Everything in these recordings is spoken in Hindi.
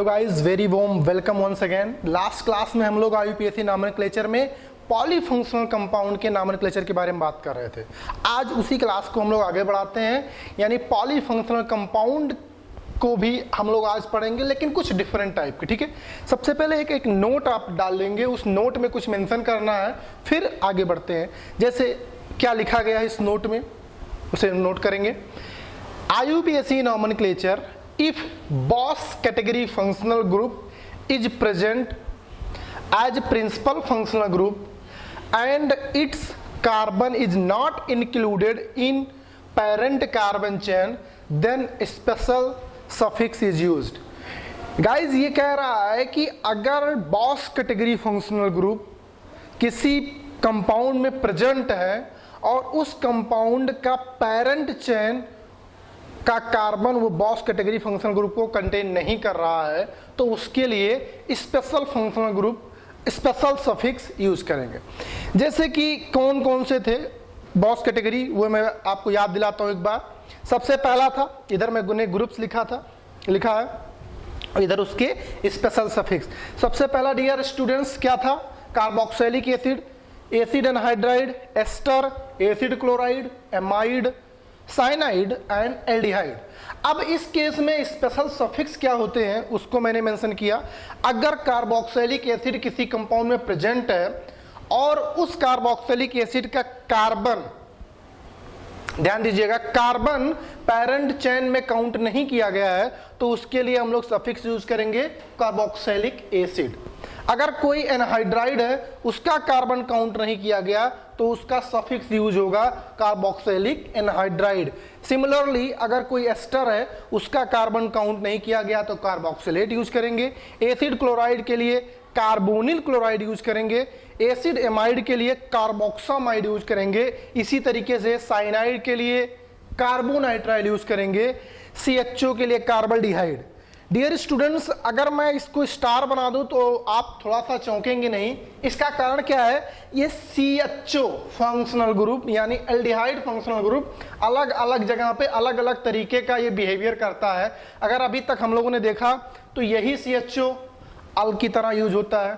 Guys, very warm welcome once again. Last class में हम लोग आईयूपीएससी नॉमेनक्लेचर में पॉलीफंक्शनल कंपाउंड के नॉमेनक्लेचर के बारे में बात कर रहे थे। आज उसी क्लास को हम लोग आगे बढ़ाते हैं, यानी पॉलीफंक्शनल कंपाउंड को भी हम लोग आज पढ़ेंगे, लेकिन कुछ डिफरेंट टाइप के। ठीक है, सबसे पहले एक नोट आप डाल लेंगे, उस नोट में कुछ मेंशन करना है, फिर आगे बढ़ते हैं। जैसे क्या लिखा गया है इस नोट में, उसे नोट करेंगे। आईयूपीएससी nomenclature, if Boss category functional group is present as principal functional group and its carbon is not included in parent carbon chain, then special suffix is used। Guys ये कह रहा है कि अगर बॉस कैटेगरी फंक्शनल ग्रुप किसी कंपाउंड में प्रेजेंट है और उस कंपाउंड का पेरेंट चेन का कार्बन वो बॉस कैटेगरी फंक्शनल ग्रुप को कंटेन नहीं कर रहा है, तो उसके लिए special functional group special suffix use करेंगे। जैसे कि कौन कौन से थे बॉस कैटेगरी, वो मैं आपको याद दिलाता हूं एक बार। सबसे पहला था, इधर मैंने ग्रुप्स लिखा है, इधर उसके स्पेशल सफिक्स। सबसे पहला डियर स्टूडेंट्स क्या था? Carboxylic acid, acid anhydride, ester, acid chloride, amide, cyanide and aldehyde. अब इस केस में स्पेशल सफिक्स क्या होते हैं उसको मैंने मेंशन किया। अगर कार्बोक्सिलिक एसिड किसी कंपाउंड में प्रेजेंट है और उस कार्बोक्सिलिक एसिड का कार्बन, ध्यान दीजिएगा, कार्बन पेरेंट चेन में काउंट नहीं किया गया है, तो उसके लिए हम लोग सफिक्स यूज करेंगे कार्बोक्सिलिक एसिड। अगर कोई एनहाइड्राइड है, उसका कार्बन काउंट नहीं किया गया, तो उसका सफिक्स यूज होगा कार्बोक्सिलिक एनहाइड्राइड। सिमिलरली अगर कोई एस्टर है, उसका कार्बन काउंट नहीं किया गया, तो कार्बोक्सिलेट यूज करेंगे। एसिड क्लोराइड के लिए कार्बोनिल क्लोराइड यूज करेंगे। एसिड एमाइड के लिए कार्बोक्सामाइड यूज करेंगे। इसी तरीके से साइनाइड के लिए कार्बोनाइट्राइल यूज करेंगे। CHO के लिए कार्बल्डिहाइड। डियर स्टूडेंट्स, अगर मैं इसको स्टार बना दूं तो आप थोड़ा सा चौंकेंगे नहीं। इसका कारण क्या है? ये CHO फंक्शनल ग्रुप यानी एल्डिहाइड फंक्शनल ग्रुप अलग अलग जगह पे अलग अलग तरीके का ये बिहेवियर करता है। अगर अभी तक हम लोगों ने देखा तो यही CHO अल की तरह यूज होता है,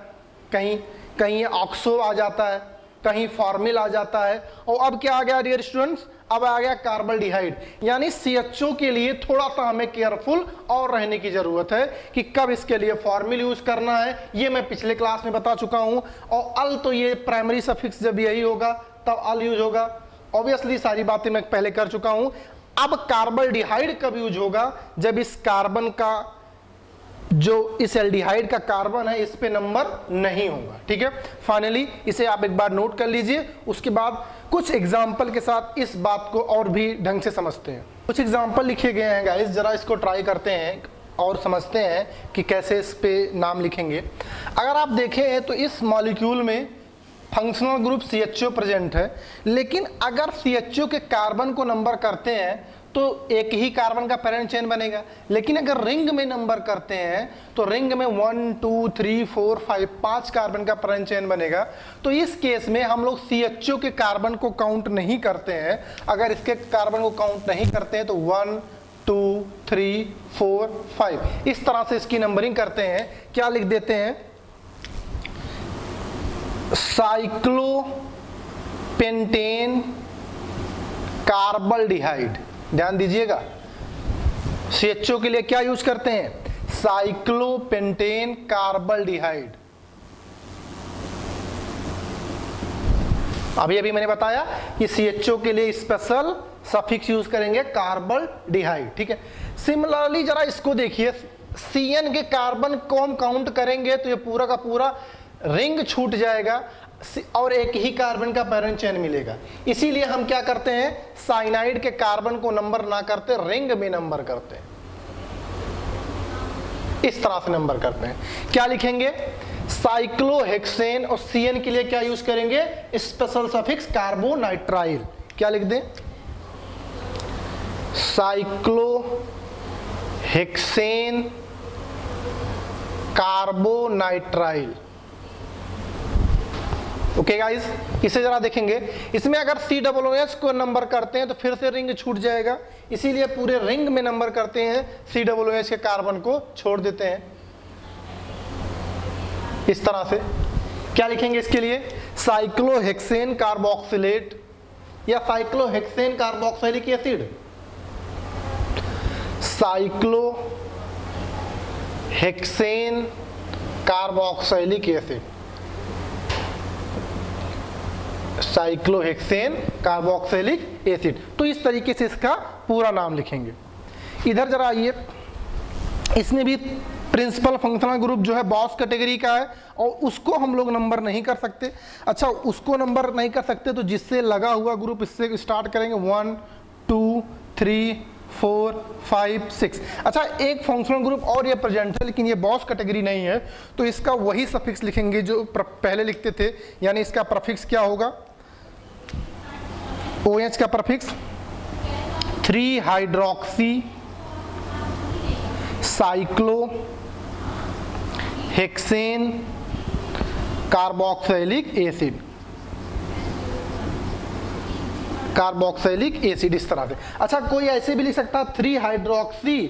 कहीं कहीं ऑक्सो आ जाता है, कहीं फॉर्मिल आ जाता है, और अब क्या आ गया डियर स्टूडेंट्स? अब आ गया कार्बल्डिहाइड। यानी CHO के लिए थोड़ा सा हमें केयरफुल और रहने की जरूरत है कि कब इसके लिए फॉर्मिल यूज करना है, ये मैं पिछले क्लास में बता चुका हूं। और अल तो ये प्राइमरी सफिक्स जब यही होगा तब अल यूज होगा। ऑब्वियसली सारी बातें मैं पहले कर चुका हूं। अब कार्बल्डिहाइड कब यूज होगा? जब इस कार्बन का, जो इस एल्डिहाइड का कार्बन है, इस पे नंबर नहीं होगा। ठीक है, फाइनली इसे आप एक बार नोट कर लीजिए। उसके बाद कुछ एग्जाम्पल के साथ इस बात को और भी ढंग से समझते हैं। कुछ एग्जाम्पल लिखे गए हैं गाइस, जरा इसको ट्राई करते हैं और समझते हैं कि कैसे इस पे नाम लिखेंगे। अगर आप देखें तो इस मॉलिक्यूल में फंक्शनल ग्रुप CHO प्रेजेंट है, लेकिन अगर CHO के कार्बन को नंबर करते हैं तो एक ही कार्बन का पेरेंट चेन बनेगा। लेकिन अगर रिंग में नंबर करते हैं तो रिंग में 1 2 3 4 5 5 कार्बन का पेरेंट चेन बनेगा। तो इस केस में हम लोग CHO के कार्बन को काउंट नहीं करते हैं। अगर इसके कार्बन को काउंट नहीं करते हैं तो 1 2 3 4 5 इस तरह से इसकी नंबरिंग करते हैं। क्या लिख देते हैं? साइक्लोपेंटेन कार्बल्डिहाइड। ध्यान दीजिएगा, CHO के लिए क्या यूज करते हैं? साइक्लोपेंटेन कार्बल्डिहाइड। अभी मैंने बताया कि CHO के लिए स्पेशल सफिक्स यूज करेंगे कार्बल्डिहाइड। ठीक है, सिमिलरली जरा इसको देखिए, CN के कार्बन को हम काउंट करेंगे तो ये पूरा का पूरा रिंग छूट जाएगा और एक ही कार्बन का पेरेंट चेन मिलेगा। इसीलिए हम क्या करते हैं? साइनाइड के कार्बन को नंबर ना करते, रिंग में नंबर करते हैं। इस तरह से नंबर करते हैं। क्या लिखेंगे? साइक्लोहेक्सेन। और CN के लिए क्या यूज करेंगे? Special suffix carbonitrile. क्या लिख दें? Cyclohexane carbonitrile. ओके गाइस, इसे जरा देखेंगे। इसमें अगर COOH को नंबर करते हैं तो फिर से रिंग छूट जाएगा, इसीलिए पूरे रिंग में नंबर करते हैं, COOH के कार्बन को छोड़ देते हैं। इस तरह से क्या लिखेंगे इसके लिए, साइक्लोहेक्सेन कार्बोक्सिलेट या cyclohexane carboxylic acid, cyclohexane carboxylic acid, cyclohexane carboxylic acid. तो इस तरीके से इसका पूरा नाम लिखेंगे। इधर जरा आइए, इसमें भी प्रिंसिपल फंक्शनल ग्रुप जो है बॉस कैटेगरी का है और उसको हम लोग नंबर नहीं कर सकते। अच्छा, उसको नंबर नहीं कर सकते तो जिससे लगा हुआ ग्रुप इससे स्टार्ट करेंगे 1 2 3 4 5 6। अच्छा, एक फंक्शनल ग्रुप और ये प्रेजेंट है लेकिन ये बॉस कैटेगरी नहीं है, तो इसका वही सफिक्स लिखेंगे जो पहले लिखते थे, यानी इसका प्रफिक्स क्या होगा, OH का prefix 3 hydroxy cyclo hexane carboxylic acid, carboxylic acid इस तरह से। अच्छा, कोई ऐसे भी लिख सकता है 3 हाइड्रोक्सी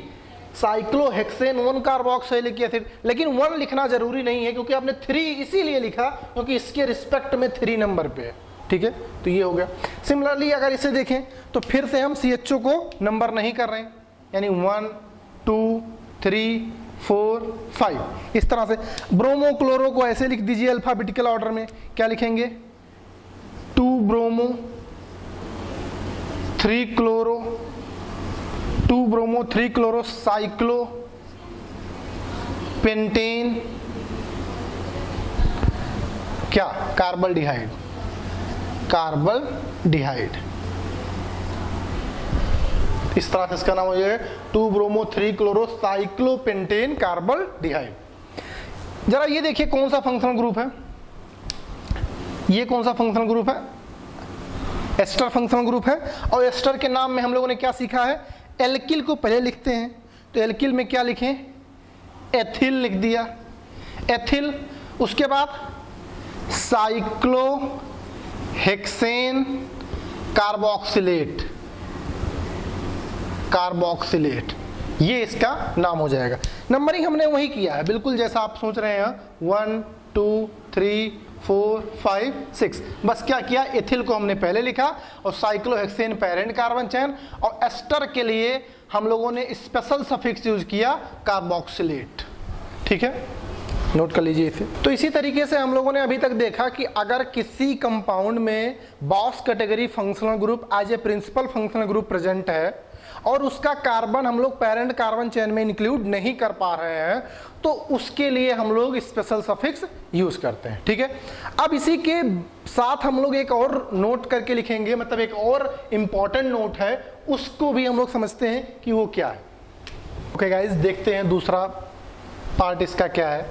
साइक्लोहेक्सेन 1 कार्बोक्सिलिक एसिड, लेकिन 1 लिखना जरूरी नहीं है क्योंकि आपने 3 इसीलिए लिखा क्योंकि इसके रिस्पेक्ट में 3 नंबर पे है। ठीक है, तो ये हो गया। सिमिलरली अगर इसे देखें तो फिर से हम CHO को नंबर नहीं कर रहे हैं, यानी 1 2 3 4 5 इस तरह से। ब्रोमो क्लोरो को ऐसे लिख दीजिए अल्फाबेटिकल ऑर्डर में, क्या लिखेंगे 2 bromo 3 chloro, 2 bromo 3 chloro cyclo pentane क्या कार्बल्डिहाइड, कार्बल्डिहाइड इस तरह से इसका नाम हो जाएगा 2 ब्रोमो 3 क्लोरो साइक्लोपेंटेन कार्बल्डिहाइड। जरा ये देखिए कौन सा फंक्शनल ग्रुप है, ये कौन सा फंक्शनल ग्रुप है, एस्टर फंक्शनल ग्रुप है। और एस्टर के नाम में हम लोगों ने क्या सीखा है, एल्किल को पहले लिखते हैं, तो एल्किल में क्या लिखें, एथिल लिख दिया, एथिल, उसके बाद साइक्लोहेक्सेन कार्बोक्सिलेट, कार्बोक्सिलेट, ये इसका नाम हो जाएगा। नंबरिंग हमने वही किया है बिल्कुल जैसा आप सोच रहे हैं, 1 2 3 4 5 6। बस क्या किया, एथिल को हमने पहले लिखा और साइक्लोहेक्सेन पेरेंट कार्बन चेन, और एस्टर के लिए हम लोगों ने स्पेशल सफिक्स यूज किया कार्बोक्सिलेट। ठीक है, नोट कर लीजिए इसे। तो इसी तरीके से हम लोगों ने अभी तक देखा कि अगर किसी कंपाउंड में boss category functional group as a principal functional group present है और उसका कार्बन हम लोग पेरेंट कार्बन चेन में इंक्लूड नहीं कर पा रहे हैं, तो उसके लिए हम लोग स्पेशल सफिक्स यूज करते हैं। ठीक है, अब इसी के साथ हम लोग एक और नोट करके लिखेंगे, मतलब एक और इंपॉर्टेंट नोट है, उसको भी हम लोग समझते हैं कि वो क्या है। ओके गाइस, देखते हैं दूसरा पार्ट इसका क्या है।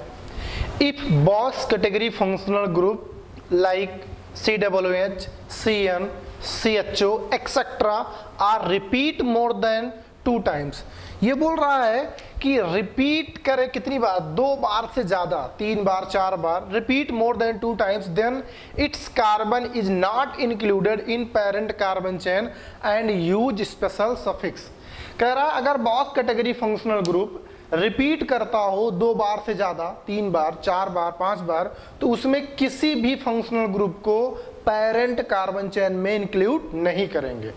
If boss category functional group like COOH, CN, CHO etcetera are repeat more than 2 times. ये बोल रहा है कि रिपीट करे कितनी बार, 2 बार से ज्यादा, 3 बार 4 बार, repeat more than 2 times, then its carbon is not included in parent carbon chain and use special suffix. कह रहा है अगर बॉस कैटेगरी फंक्शनल ग्रुप रिपीट करता हो 2 बार से ज्यादा, 3 बार 4 बार 5 बार, तो उसमें किसी भी फंक्शनल ग्रुप को पेरेंट कार्बन चेन में इंक्लूड नहीं करेंगे।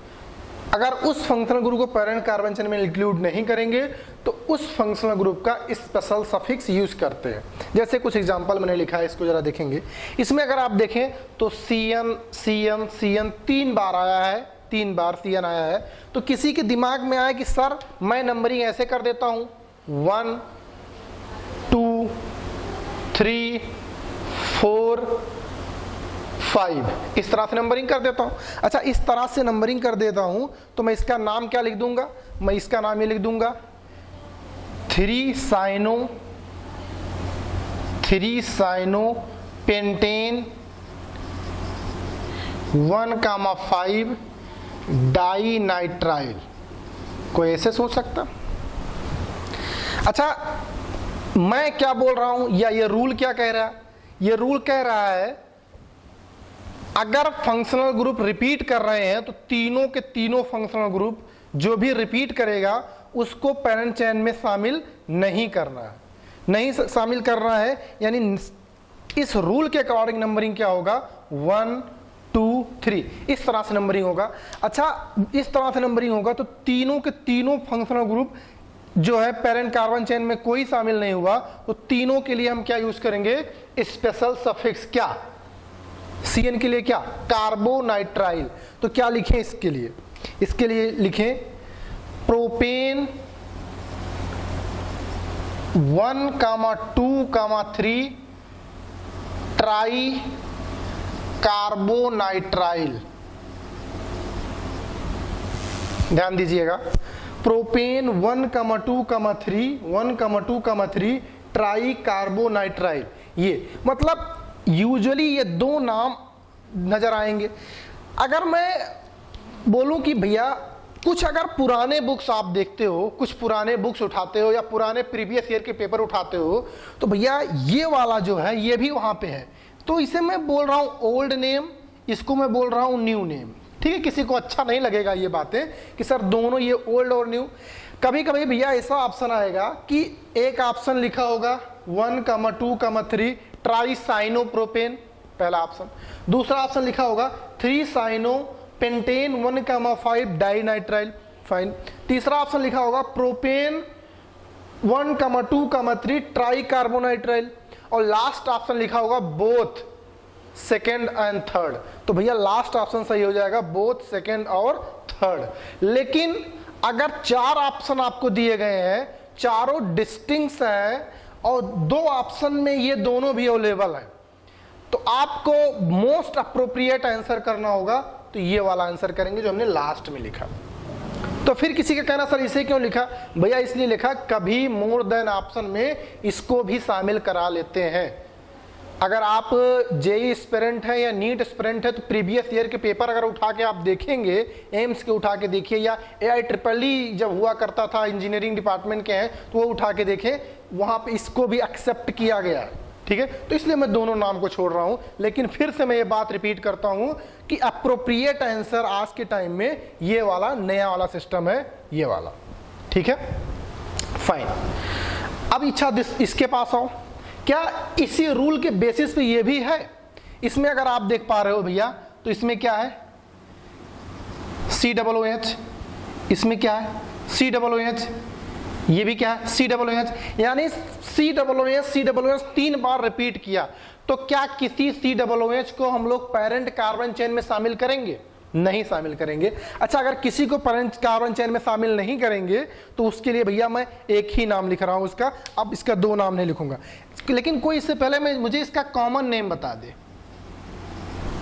अगर उस फंक्शनल ग्रुप को पेरेंट कार्बन चेन में इंक्लूड नहीं करेंगे तो उस फंक्शनल ग्रुप का स्पेशल सफिक्स यूज करते हैं। जैसे कुछ एग्जांपल मैंने लिखा है, इसको जरा देखेंगे। इसमें अगर आप देखें तो CN CN CN 3 बार आया है, 3 बार CN आया है, तो किसी के दिमाग में आया कि सर मैं नंबरिंग ऐसे कर देता हूं 1 2 3 4 5 इस तरह से नंबरिंग कर देता हूं। अच्छा, इस तरह से नंबरिंग कर देता हूं तो मैं इसका नाम क्या लिख दूंगा, मैं इसका नाम ये लिख दूंगा 3 साइनो पेंटेन 1,5 डाई नाइट्राइल। कोई ऐसे सोच सकता? अच्छा, मैं क्या बोल रहा हूं या ये रूल क्या कह रहा है, ये रूल कह रहा है अगर फंक्शनल ग्रुप रिपीट कर रहे हैं तो तीनों के तीनों फंक्शनल ग्रुप जो भी रिपीट करेगा उसको पेरेंट चेन में शामिल नहीं करना है, नहीं शामिल करना है, यानी इस रूल के अकॉर्डिंग नंबरिंग क्या होगा, 1 2 3, इस तरह से नंबरिंग होगा। अच्छा, इस तरह से नंबरिंग होगा तो तीनों के तीनों फंक्शनल ग्रुप जो है पेरेंट कार्बन चेन में कोई शामिल नहीं हुआ, तो तीनों के लिए हम क्या यूज करेंगे, स्पेशल सफिक्स, क्या CN के लिए क्या, कार्बोनाइट्राइल। तो क्या लिखें इसके लिए, इसके लिए लिखें प्रोपेन 1,2,3 ट्राई कार्बोनाइट्राइल। ध्यान दीजिएगा, प्रोपेन 1,2,3 ट्राई कार्बोनाइट्राइल। ये मतलब यूजुअली ये दो नाम नजर आएंगे। अगर मैं बोलूं कि भैया कुछ अगर पुराने बुक्स आप देखते हो, कुछ पुराने बुक्स उठाते हो या पुराने प्रीवियस ईयर के पेपर उठाते हो, तो भैया ये वाला जो है ये भी वहां पे है, तो इसे मैं बोल रहा हूं ओल्ड नेम, इसको मैं बोल रहा हूं न्यू नेम। ठीक है, किसी को अच्छा नहीं लगेगा ये बातें कि सर दोनों ये ओल्ड और न्यू। कभी कभी भैया ऐसा ऑप्शन आएगा कि एक ऑप्शन लिखा होगा 1,2,3 ट्राइसाइनोप्रोपेन, पहला ऑप्शन। दूसरा ऑप्शन लिखा होगा 3साइनोपेंटेन 1,5 डाइनाइट्राइल, फाइन। तीसरा ऑप्शन लिखा होगा प्रोपेन 1,2,3 ट्राइकार्बोनाइट्राइल, और लास्ट ऑप्शन लिखा होगा बोथ सेकेंड एंड थर्ड। तो भैया लास्ट ऑप्शन सही हो जाएगा, बोथ सेकेंड और थर्ड। लेकिन अगर चार ऑप्शन आपको दिए गए हैं, चारों डिस्टिंक्ट हैं और दो ऑप्शन में ये दोनों भी अवेलेबल है, तो आपको मोस्ट अप्रोप्रिएट आंसर करना होगा, तो ये वाला आंसर करेंगे जो हमने लास्ट में लिखा। तो फिर किसी का कहना सर इसे क्यों लिखा, भैया इसलिए लिखा कभी मोर देन ऑप्शन में इसको भी शामिल करा लेते हैं। अगर आप जेई एस्पिरेंट है या नीट एस्पिरेंट है तो प्रीवियस ईयर के पेपर अगर उठा के आप देखेंगे, एम्स के उठा के देखिए, या AIEEE जब हुआ करता था इंजीनियरिंग डिपार्टमेंट के हैं तो वो उठा के देखें, वहां पे इसको भी एक्सेप्ट किया गया है। ठीक है, तो इसलिए मैं दोनों नाम को छोड़ रहा हूं, लेकिन फिर से मैं ये बात रिपीट करता हूं कि अप्रोप्रिएट आंसर आज के टाइम में ये वाला नया वाला सिस्टम है, ये वाला। ठीक है, फाइन। अब इच्छा इसके पास आओ, क्या इसी रूल के बेसिस पे ये भी है? इसमें अगर आप देख पा रहे हो भैया, तो इसमें क्या है COOH, इसमें क्या है COOH, ये भी क्या है COOH, यानी COOH 3 बार रिपीट किया। तो क्या किसी COOH को हम लोग पेरेंट कार्बन चेन में शामिल करेंगे? नहीं शामिल करेंगे। अच्छा, अगर किसी को पेरेंट कार्बन चेन में शामिल नहीं करेंगे तो उसके लिए भैया मैं एक ही नाम लिख रहा हूं उसका, अब इसका दो नाम नहीं लिखूंगा। लेकिन कोई इससे पहले मैं मुझे इसका कॉमन नेम बता दे,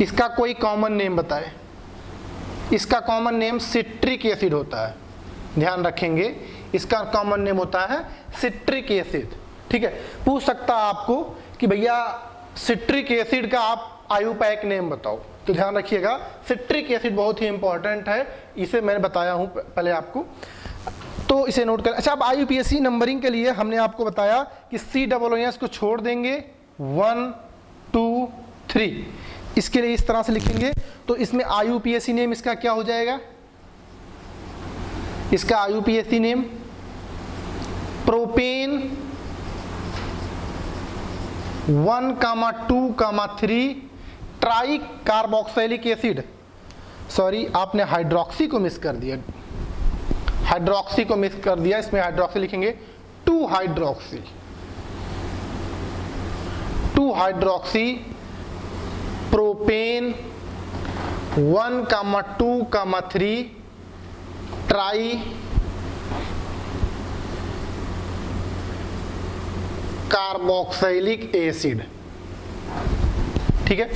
इसका कोई कॉमन नेम बताए। इसका कॉमन नेम सिट्रिक एसिड होता है, ध्यान रखेंगे, इसका कॉमन नेम होता है सिट्रिक एसिड। ठीक है, पूछ सकता है आपको कि भैया सिट्रिक एसिड का आप आयुपैक नेम बताओ, तो ध्यान रखिएगा सिट्रिक एसिड बहुत ही इंपॉर्टेंट है, इसे मैंने बताया हूं पहले आपको, तो इसे नोट कर। अच्छा, अब IUPAC नंबरिंग के लिए हमने आपको बताया कि COOH को छोड़ देंगे 1 2 3, इसके लिए इस तरह से liखेंगे। तो इसमें IUPAC नेम इसका क्या हो जाएगा, इसका IUPAC name propane 1,2,3 try carboxylic acid, sorry आपने हाइड्रोक्सी को मिस कर दिया, हाइड्रोक्सी को मिस कर दिया, इसमें हाइड्रोक्सी लिखेंगे 2 hydroxy propane 1,2,3 try carboxylic acid. ठीक है,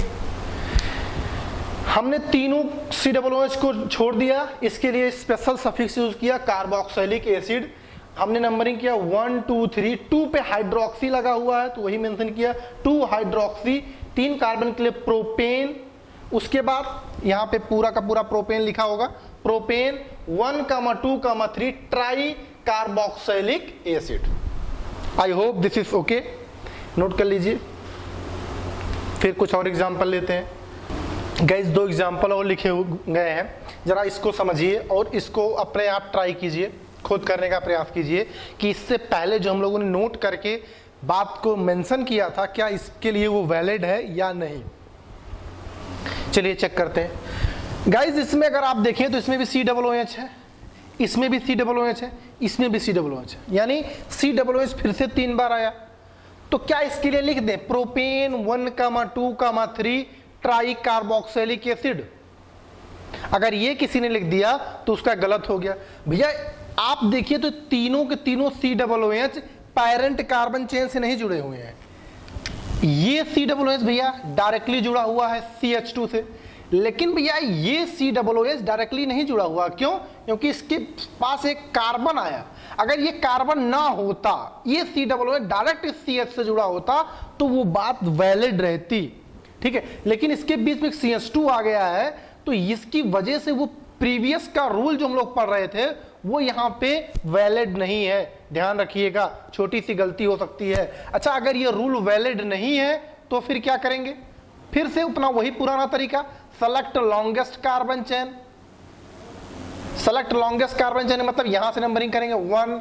हमने तीनों COOH को छोड़ दिया, इसके लिए स्पेशल सफिक्स यूज किया कार्बोक्सिलिक एसिड। हमने नंबरिंग किया 1 2 3, 2 पे हाइड्रोक्सी लगा हुआ है तो वही मेंशन किया 2 हाइड्रोक्सी, 3 कार्बन के लिए प्रोपेन, उसके बाद यहाँ पे पूरा का पूरा प्रोपेन लिखा होगा, propane 1,2,3 try carboxylic acid. I hope this is okay, note कर लीजिए। फिर कुछ और एग्जाम्पल लेते हैं। गाइस 2 एग्जाम्पल और लिखे गए हैं, जरा इसको समझिए और इसको अपने आप ट्राई कीजिए, खुद करने का प्रयास कीजिए कि इससे पहले जो हम लोगों ने नोट करके बात को मेंशन किया था, क्या इसके लिए वो वैलिड है या नहीं। चलिए चेक करते हैं गाइज। इसमें अगर आप देखें तो इसमें भी COOH है, इसमें भी COOH है, इसमें भी COOH है, यानी COOH फिर से 3 बार आया। तो क्या इसके लिए लिख दें प्रोपेन 1,2,3 ट्राई कार्बोक्सिलिक एसिड। अगर ये किसी ने लिख दिया तो उसका गलत हो गया। भैया आप देखिए तो तीनों के तीनों COOH पैरेंट कार्बन चेन से नहीं जुड़े हुए हैं। ये COOH भैया डायरेक्टली जुड़ा हुआ है CH2 से, लेकिन भैया ये COOH डायरेक्टली नहीं जुड़ा हुआ। क्यों? क्योंकि इसके पास एक कार्बन आया। अगर ये कार्बन ना होता, ये COOH डायरेक्ट इस CH से जुड़ा होता तो वो बात वैलिड रहती, ठीक है। लेकिन इसके बीच में CH2 आ गया है, तो इसकी वजह से वो प्रीवियस का रूल जो हम लोग पढ़ रहे थे वो यहाँ पे वैलिड नहीं है। ध्यान रखिएगा, छोटी सी गलती हो सकती है। अच्छा, अगर ये रूल वैलिड नहीं है तो फिर क्या करेंगे? फिर से अपना वही पुराना तरीका, select longest carbon chain. Select longest carbon chain मतलब यहां से नंबरिंग करेंगे 1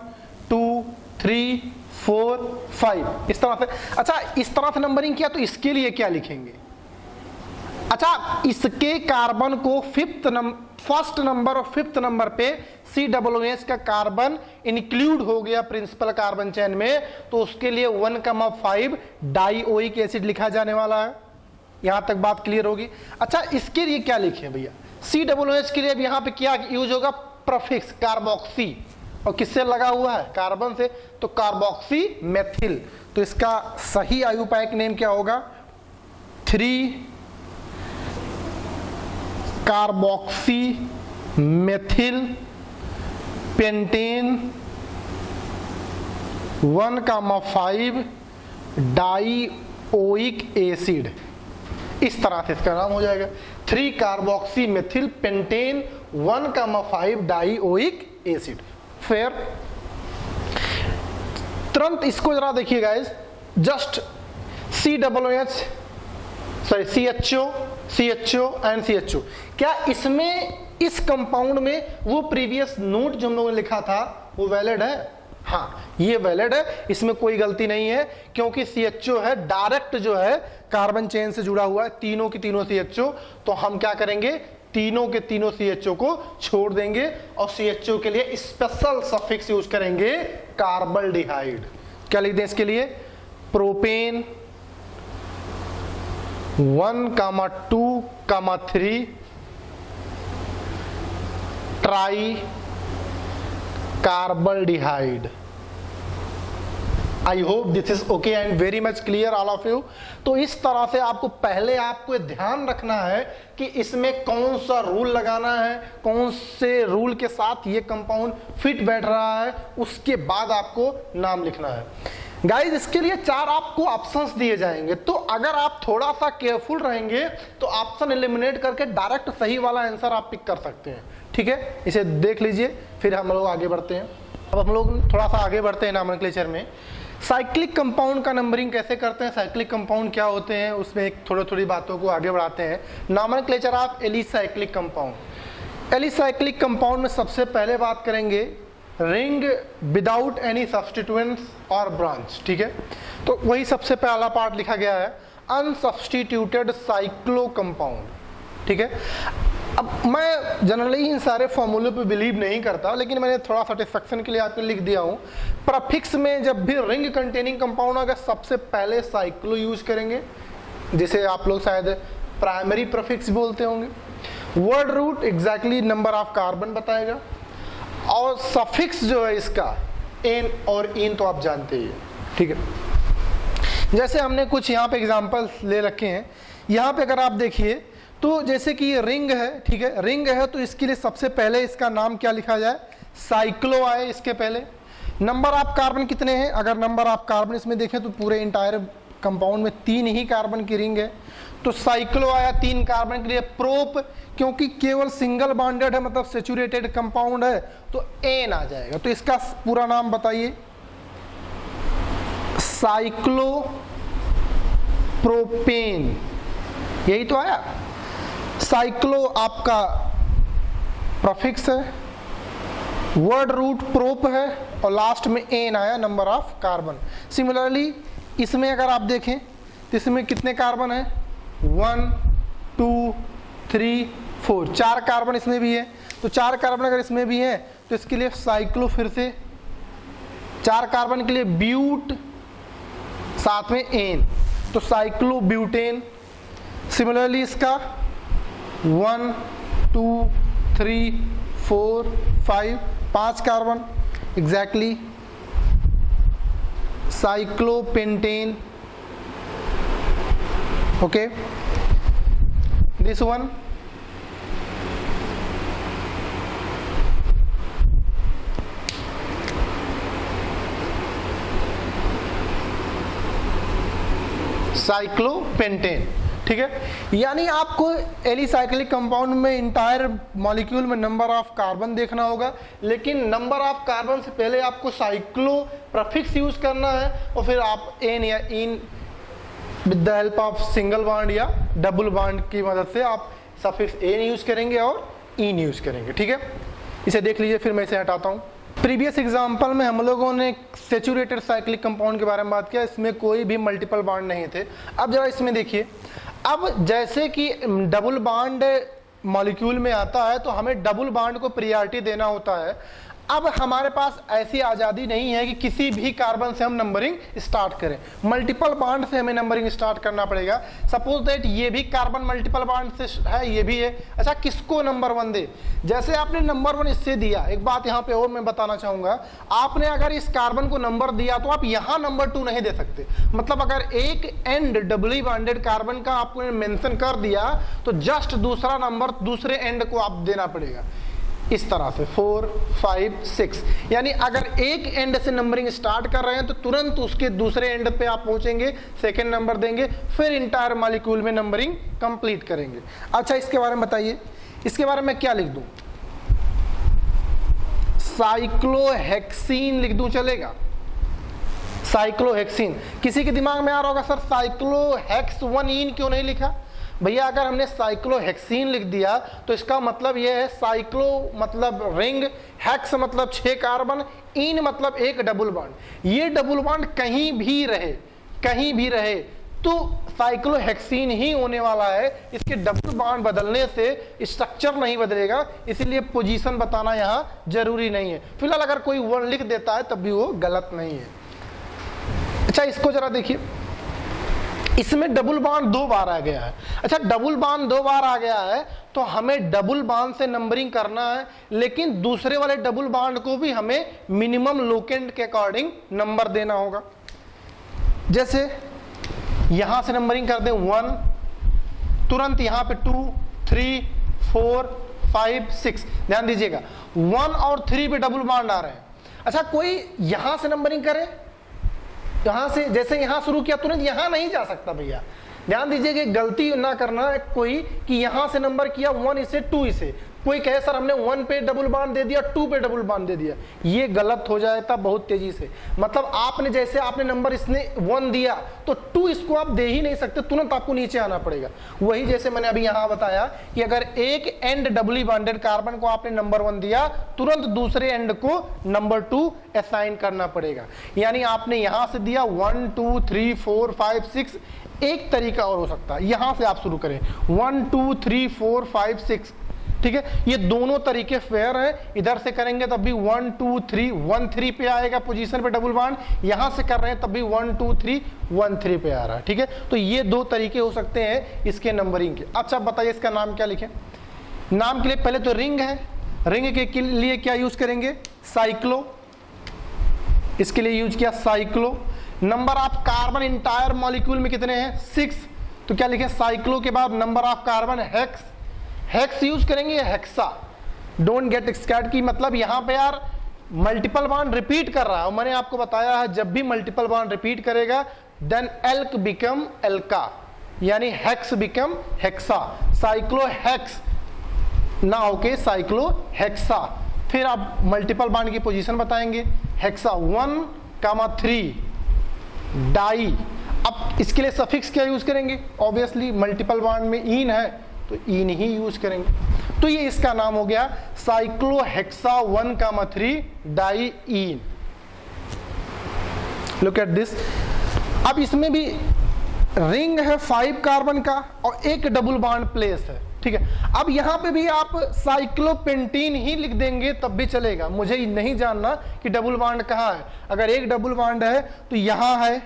2 3 4 5 इस तरह से। अच्छा, इस तरह से नंबरिंग किया तो इसके लिए क्या लिखेंगे? अच्छा, इसके कार्बन को फर्स्ट नंबर और 5th नंबर पे COOH का कार्बन इंक्लूड हो गया प्रिंसिपल कार्बन चेन में, तो उसके लिए 1,5 डाइओइक एसिड लिखा जाने वाला है। यहां तक बात क्लियर होगी। अच्छा, इसके लिए क्या लिखे भैया? COOH के लिए अब यहां पे क्या यूज होगा? प्रफिक्स कार्बोक्सी, और किससे लगा हुआ है? कार्बन से, तो कार्बोक्सी मेथिल। तो इसका सही आयुपायिक नेम क्या होगा? 3 carboxy methyl pentane 1,5 dioic acid. इस तरह से इसका नाम हो जाएगा 3 carboxy methyl pentane 1,5 dioic acid. फिर तुरंत इसको जरा देखिए guys, just COOH sorry CHO and CHO, क्या इसमें इस कंपाउंड में वो प्रीवियस नोट जो हम लोगों ने लिखा था वो वैलिड है? हाँ, ये वैलिड है, इसमें कोई गलती नहीं है, क्योंकि CHO है डायरेक्ट जो है कार्बन चेन से जुड़ा हुआ है, तीनों की तीनों CHO। तो हम क्या करेंगे? तीनों के तीनों CHO को छोड़ देंगे और CHO के लिए स्पेशल सफिक्स यूज करेंगे कार्बल्डिहाइड। क्या लिख दें इसके लिए? Propane 1,2,3 tri carbaldehyde. I hope this is okay and very much clear all of you. तो इस तरह से आपको पहले आपको ध्यान रखना है कि इसमें कौन सा रूल लगाना है, कौन से रूल के साथ ये कंपाउंड फिट बैठ रहा है, उसके बाद आपको नाम लिखना है। गाइज, इसके लिए 4 आपको ऑप्शंस दिए जाएंगे, तो अगर आप थोड़ा सा केयरफुल रहेंगे तो ऑप्शन एलिमिनेट करके डायरेक्ट सही वाला आंसर आप पिक कर सकते हैं, ठीक है। इसे देख लीजिए, फिर हम लोग आगे बढ़ते हैं। अब हम लोग थोड़ा सा आगे बढ़ते हैं नॉमेनक्लेचर में। साइक्लिक कंपाउंड का नंबरिंग कैसे करते हैं, साइक्लिक कंपाउंड क्या होते हैं, उसमें एक थोड़ी बातों को आगे बढ़ाते हैं। Nomenclature of alicyclic compound. Alicyclic compound में सबसे पहले बात करेंगे रिंग विदाउट एनी सब्स्टिट्यूएंट्स और ब्रांच, ठीक है। तो वही सबसे पहला पार्ट लिखा गया है, अनसब्स्टिट्यूटेड साइक्लो कंपाउंड, ठीक है। अब मैं जनरली इन सारे फॉर्मूले पे बिलीव नहीं करता, लेकिन मैंने थोड़ा सेटिस्फेक्शन के लिए आपको लिख दिया हूँ। प्रफिक्स में जब भी रिंग कंटेनिंग कंपाउंड होगा सबसे पहले साइक्लो यूज करेंगे, जिसे आप लोग शायद प्राइमरी प्रफिक्स बोलते होंगे। Word root exactly number of carbon बताएगा, और सफिक्स जो है इसका एन और इन तो आप जानते ही हैं, ठीक है। जैसे हमने कुछ यहाँ पे एग्जांपल्स ले रखे हैं। यहाँ पे अगर आप देखिए तो जैसे कि ये रिंग है, ठीक है, रिंग है, तो इसके लिए सबसे पहले इसका नाम क्या लिखा जाए? साइक्लो आए इसके पहले। नंबर ऑफ कार्बन कितने हैं? अगर नंबर ऑफ कार्बन इसमें देखें तो पूरे इंटायर कंपाउंड में 3 ही कार्बन की रिंग है, तो साइक्लो आया 3 कार्बन के लिए। प्रोप, क्योंकि केवल सिंगल बॉन्डेड है मतलब सेचुरेटेड कंपाउंड है, तो एन आ जाएगा। तो इसका पूरा नाम बताइए? साइक्लो प्रोपेन, यही तो आया। साइक्लो आपका प्रफिक्स है, वर्ड रूट प्रोप है, और लास्ट में एन आया नंबर ऑफ कार्बन। सिमिलरली इसमें अगर आप देखें तो इसमें कितने कार्बन है, 1 2 3 4, 4 कार्बन इसमें भी है। तो 4 कार्बन अगर इसमें भी है तो इसके लिए साइक्लो, फिर से 4 कार्बन के लिए ब्यूट, साथ में एन, तो साइक्लो ब्यूटेन। सिमिलरली इसका 1 2 3 4 5, 5 carbon exactly, cyclopentane. Okay, this one cyclopentane. ठीक है, यानी आपको एलिसाइक्लिक कंपाउंड में इंटायर मॉलिक्यूल में नंबर ऑफ कार्बन देखना होगा, लेकिन नंबर ऑफ कार्बन से पहले आपको साइक्लो प्रफिक्स यूज करना है और फिर आप एन या in with the help of single bond या डबल बॉन्ड की मदद से आप सफिक्स एन यूज करेंगे और इन यूज करेंगे। ठीक है, इसे देख लीजिए, फिर मैं इसे हटाता हूँ। प्रीवियस एग्जाम्पल में हम लोगों ने सेचुरेटेड साइक्लिक कंपाउंड के बारे में बात किया, इसमें कोई भी मल्टीपल बॉन्ड नहीं थे। अब जरा इसमें देखिए, अब जैसे कि डबल बॉन्ड मॉलिक्यूल में आता है तो हमें डबल बॉन्ड को प्रायोरिटी देना होता है। अब हमारे पास ऐसी आज़ादी नहीं है कि किसी भी कार्बन से हम नंबरिंग स्टार्ट करें, मल्टीपल बॉन्ड से हमें नंबरिंग स्टार्ट करना पड़ेगा। सपोज दैट ये भी कार्बन मल्टीपल बॉन्ड से है, ये भी है। अच्छा, किसको नंबर 1 दे? जैसे आपने नंबर 1 इससे दिया, एक बात यहाँ पे और मैं बताना चाहूँगा, आपने अगर इस कार्बन को नंबर दिया तो आप यहाँ नंबर 2 नहीं दे सकते। मतलब अगर एक एंड डबली बॉन्डेड कार्बन का आपको मेंशन कर दिया तो जस्ट दूसरा नंबर दूसरे एंड को आप देना पड़ेगा, इस तरह से 4 5 6। यानी अगर एक एंड से नंबरिंग स्टार्ट कर रहे हैं तो तुरंत उसके दूसरे एंड पे आप पहुंचेंगे, सेकेंड नंबर देंगे, फिर इंटायर मॉलिक्यूल में नंबरिंग कंप्लीट करेंगे। अच्छा, इसके बारे में बताइए, इसके बारे में क्या लिख दूं? साइक्लोहेक्सीन लिख दूं, चलेगा? साइक्लोहेक्सीन। किसी के दिमाग में आ रहा होगा, सर साइक्लोहेक्स 1 क्यों नहीं लिखा? भैया अगर हमने साइक्लोहेक्सीन लिख दिया तो इसका मतलब यह है, साइक्लो मतलब रिंग, हेक्स मतलब 6 कार्बन, इन मतलब एक डबल बॉन्ड। ये डबल बॉन्ड कहीं भी रहे, कहीं भी रहे तो साइक्लोहेक्सीन ही होने वाला है। इसके डबल बॉन्ड बदलने से स्ट्रक्चर नहीं बदलेगा, इसीलिए पोजीशन बताना यहाँ जरूरी नहीं है। फिलहाल अगर कोई 1 लिख देता है तब भी वो गलत नहीं है। अच्छा, इसको जरा देखिए, इसमें डबल बॉन्ड 2 बार आ गया है। अच्छा, डबल बॉन्ड 2 बार आ गया है तो हमें डबल बॉन्ड से नंबरिंग करना है, लेकिन दूसरे वाले डबल बॉन्ड को भी हमें मिनिमम लोकेंट के अकॉर्डिंग नंबर देना होगा। जैसे यहां से नंबरिंग कर दें 1, तुरंत यहां पे 2 3 4 5 6। ध्यान दीजिएगा 1 और 3 पे डबल बॉन्ड आ रहे हैं। अच्छा, कोई यहां से नंबरिंग करे, यहां से जैसे यहां शुरू किया तुरंत यहां नहीं जा सकता भैया। ध्यान दीजिए कि गलती ना करना है कोई कि यहां से नंबर किया 1 इसे 2 इसे, कोई कहे सर हमने 1 पे डबल बॉन्ड दे दिया 2 पे डबल बॉन्ड दे दिया, ये गलत हो जाएगा बहुत तेजी से। मतलब आपने जैसे आपने नंबर इसने 1 दिया तो 2 इसको आप दे ही नहीं सकते, तुरंत आपको नीचे आना पड़ेगा। वही जैसे मैंने अभी यहां बताया कि अगर एक एंड डबली बॉन्डेड कार्बन को आपने नंबर 1 दिया, तुरंत दूसरे एंड को नंबर 2 असाइन करना पड़ेगा। यानी आपने यहां से दिया 1 2 3 4 5 6, एक तरीका और हो सकता है, यहां से आप शुरू करें 1 2 3 4 5 6। ठीक है, ये दोनों तरीके फेयर हैं। इधर से करेंगे तब भी 1 2 3 1 3 पे आएगा पोजीशन पे डबल बॉन्ड, यहां से कर रहे हैं तब भी 1 2 3 1 3 पे आ रहा है। ठीक है, तो ये 2 तरीके हो सकते हैं इसके नंबरिंग के। अच्छा बताइए इसका नाम क्या लिखें? नाम के लिए पहले तो रिंग है, रिंग के लिए क्या यूज करेंगे? साइक्लो, इसके लिए यूज किया cyclo. Number of carbon entire molecule में कितने हैं? 6, तो क्या लिखें? साइक्लो के बाद number of carbon hex, hex use करेंगे या हेक्सा। डोंट गेट स्कैर्ड की मतलब यहां पे यार मल्टीपल बॉन्ड रिपीट कर रहा है, मैंने आपको बताया है जब भी मल्टीपल बॉन्ड रिपीट करेगा देन एल्क बिकम एल्का, यानी hex become hexa. Cyclo hex ना होके साइक्लो हेक्सा। फिर आप मल्टीपल बॉन्ड की पोजीशन बताएंगे, हेक्सा 1,3 डाई। अब इसके लिए सफिक्स क्या यूज करेंगे? ऑब्वियसली मल्टीपल बॉन्ड में इन है तो इन ही यूज करेंगे। तो ये इसका नाम हो गया cyclohexa 1,3 diene. Look at this, अब इसमें भी रिंग है 5 कार्बन का और एक डबल बॉन्ड प्लेस है, ठीक है। अब यहां पे भी आप साइक्लोपेंटीन ही लिख देंगे तब भी चलेगा, मुझे नहीं जानना कि डबल बॉन्ड कहाँ है। अगर एक डबल बॉन्ड है तो यहां है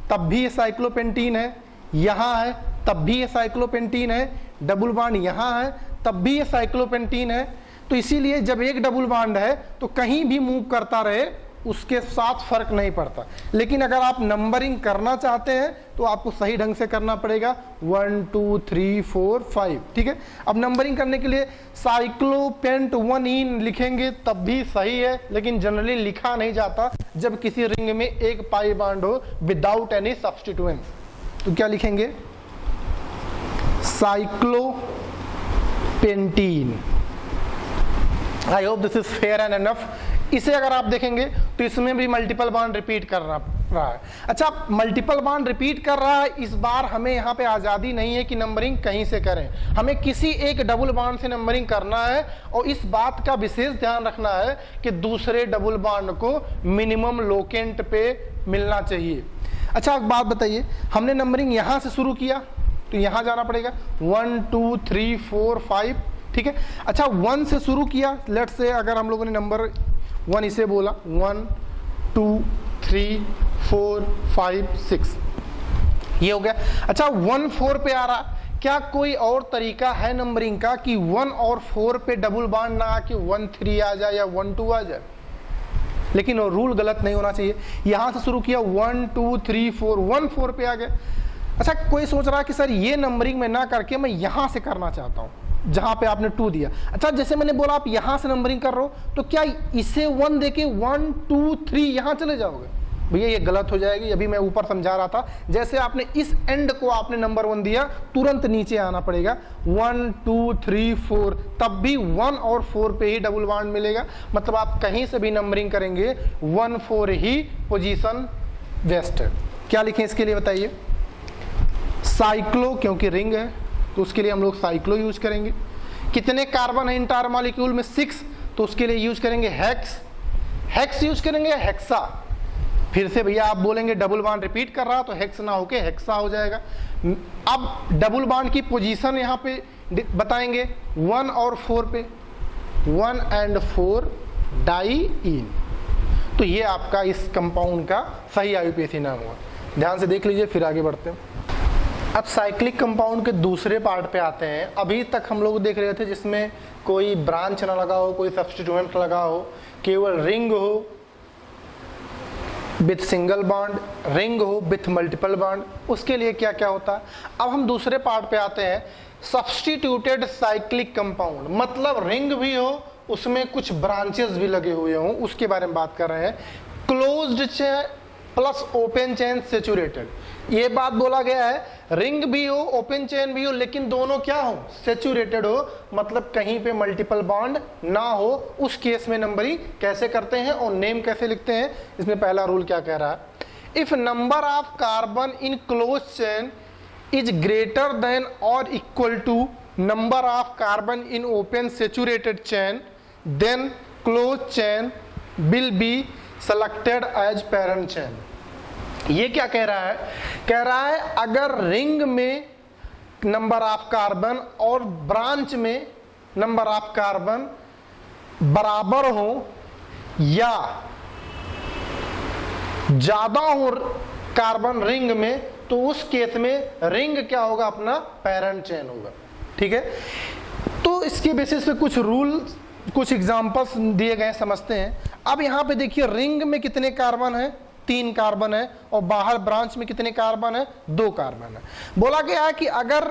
तब भी ये साइक्लोपेंटीन है, यहां है तब भी ये साइक्लोपेंटीन है, डबल बॉन्ड यहां है तब भी ये साइक्लोपेंटीन है। तो इसीलिए जब एक डबल बॉन्ड है तो कहीं भी मूव करता रहे उसके साथ फर्क नहीं पड़ता। लेकिन अगर आप नंबरिंग करना चाहते हैं तो आपको सही ढंग से करना पड़ेगा 1 2 3 4 5, ठीक है। अब नंबरिंग करने के लिए साइक्लोपेंट 1 इन लिखेंगे तब भी सही है, लेकिन जनरली लिखा नहीं जाता जब किसी रिंग में एक पाई बॉन्ड हो विदाउट एनी सब्स्टिट्यूएंट। तो क्या लिखेंगे? साइक्लोपेंटीन। आई hope this is fair and enough. इसे अगर आप देखेंगे तो इसमें भी मल्टीपल बॉन्ड रिपीट कर रहा है। अच्छा, मल्टीपल बॉन्ड रिपीट कर रहा है, इस बार हमें यहाँ पे आज़ादी नहीं है कि नंबरिंग कहीं से करें, हमें किसी एक डबल बॉन्ड से नंबरिंग करना है। और इस बात का विशेष ध्यान रखना है कि दूसरे डबल बॉन्ड को मिनिमम लोकेंट पे मिलना चाहिए। अच्छा, एक बात बताइए, हमने नंबरिंग यहाँ से शुरू किया तो यहाँ जाना पड़ेगा 1 2 3 4 5, ठीक है। अच्छा, 1 से शुरू किया, लेट्स से अगर हम लोगों ने नंबर 1 इसे बोला 1 2 3 4 5 6, ये हो गया। अच्छा, 1 4 पे आ रहा, क्या कोई और तरीका है नंबरिंग का कि 1 और 4 पे डबल बॉन्ड ना आके 1 3 आ जाए या 1 2 आ जाए? लेकिन वो रूल गलत नहीं होना चाहिए। यहां से शुरू किया 1 2 3 4, 1 4 पे आ गया। अच्छा, कोई सोच रहा है कि सर ये नंबरिंग में ना करके मैं यहां से करना चाहता हूं जहां पे आपने 2 दिया। अच्छा, जैसे मैंने बोला आप यहां से नंबरिंग कर रहे हो तो क्या इसे 1 देके 1 2 3 यहां चले जाओगे? भैया ये गलत हो जाएगी। अभी मैं ऊपर समझा रहा था, जैसे आपने इस एंड को आपने नंबर 1 दिया, तुरंत नीचे आना पड़ेगा 1 2 3 4, तब भी 1 और 4 पे ही डबल बॉन्ड मिलेगा। मतलब आप कहीं से भी नंबरिंग करेंगे 1 4 ही पोजीशन वेस्ट है। क्या लिखें इसके लिए बताइए? साइक्लो, क्योंकि रिंग है तो उसके लिए हम लोग साइक्लो यूज करेंगे। कितने कार्बन है इंटायर मॉलिक्यूल में? 6, तो उसके लिए यूज करेंगे हेक्स। हेक्स यूज करेंगे हेक्सा। फिर से भैया आप बोलेंगे डबल बॉन्ड रिपीट कर रहा तो हेक्स ना होके हेक्सा हो जाएगा। अब डबल बॉन्ड की पोजीशन यहाँ पे बताएंगे 1 और 4 पे, 1 and 4 डाइईन। तो ये आपका इस कंपाउंड का सही IUPAC नाम हुआ। ध्यान से देख लीजिए, फिर आगे बढ़ते हैं। अब साइक्लिक कंपाउंड के दूसरे पार्ट पे आते हैं। अभी तक हम लोग देख रहे थे जिसमें कोई ब्रांच ना लगा हो, कोई सब्स्टिट्यूएंट लगा हो, केवल रिंग हो विथ सिंगल बॉन्ड, रिंग हो विथ मल्टीपल बॉन्ड। उसके लिए क्या क्या होता है? अब हम दूसरे पार्ट पे आते हैं, सब्स्टिट्यूटेड साइक्लिक कंपाउंड। मतलब रिंग भी हो, उसमें कुछ ब्रांचेस भी लगे हुए हों, उसके बारे में बात कर रहे हैं। Closed chain plus open chain saturated, ये बात बोला गया है। रिंग भी हो, ओपन चेन भी हो, लेकिन दोनों क्या हो? सेचुरेटेड हो, मतलब कहीं पे मल्टीपल बॉन्ड ना हो। उस केस में नंबरिंग कैसे करते हैं और नेम कैसे लिखते हैं? इसमें पहला रूल क्या कह रहा है? If number of carbon in close chain is greater than और equal to number of carbon in open saturated chain, then close chain will be selected as parent chain. ये क्या कह रहा है? कह रहा है अगर रिंग में नंबर ऑफ कार्बन और ब्रांच में नंबर ऑफ कार्बन बराबर हो या ज्यादा हो कार्बन रिंग में, तो उस केस में रिंग क्या होगा? अपना पेरेंट चेन होगा, ठीक है। तो इसके बेसिस पे कुछ रूल, कुछ एग्जांपल्स दिए गए, समझते हैं। अब यहां पे देखिए, रिंग में कितने कार्बन है? 3 कार्बन है, और बाहर ब्रांच में कितने कार्बन है? 2 कार्बन है। बोला गया है कि अगर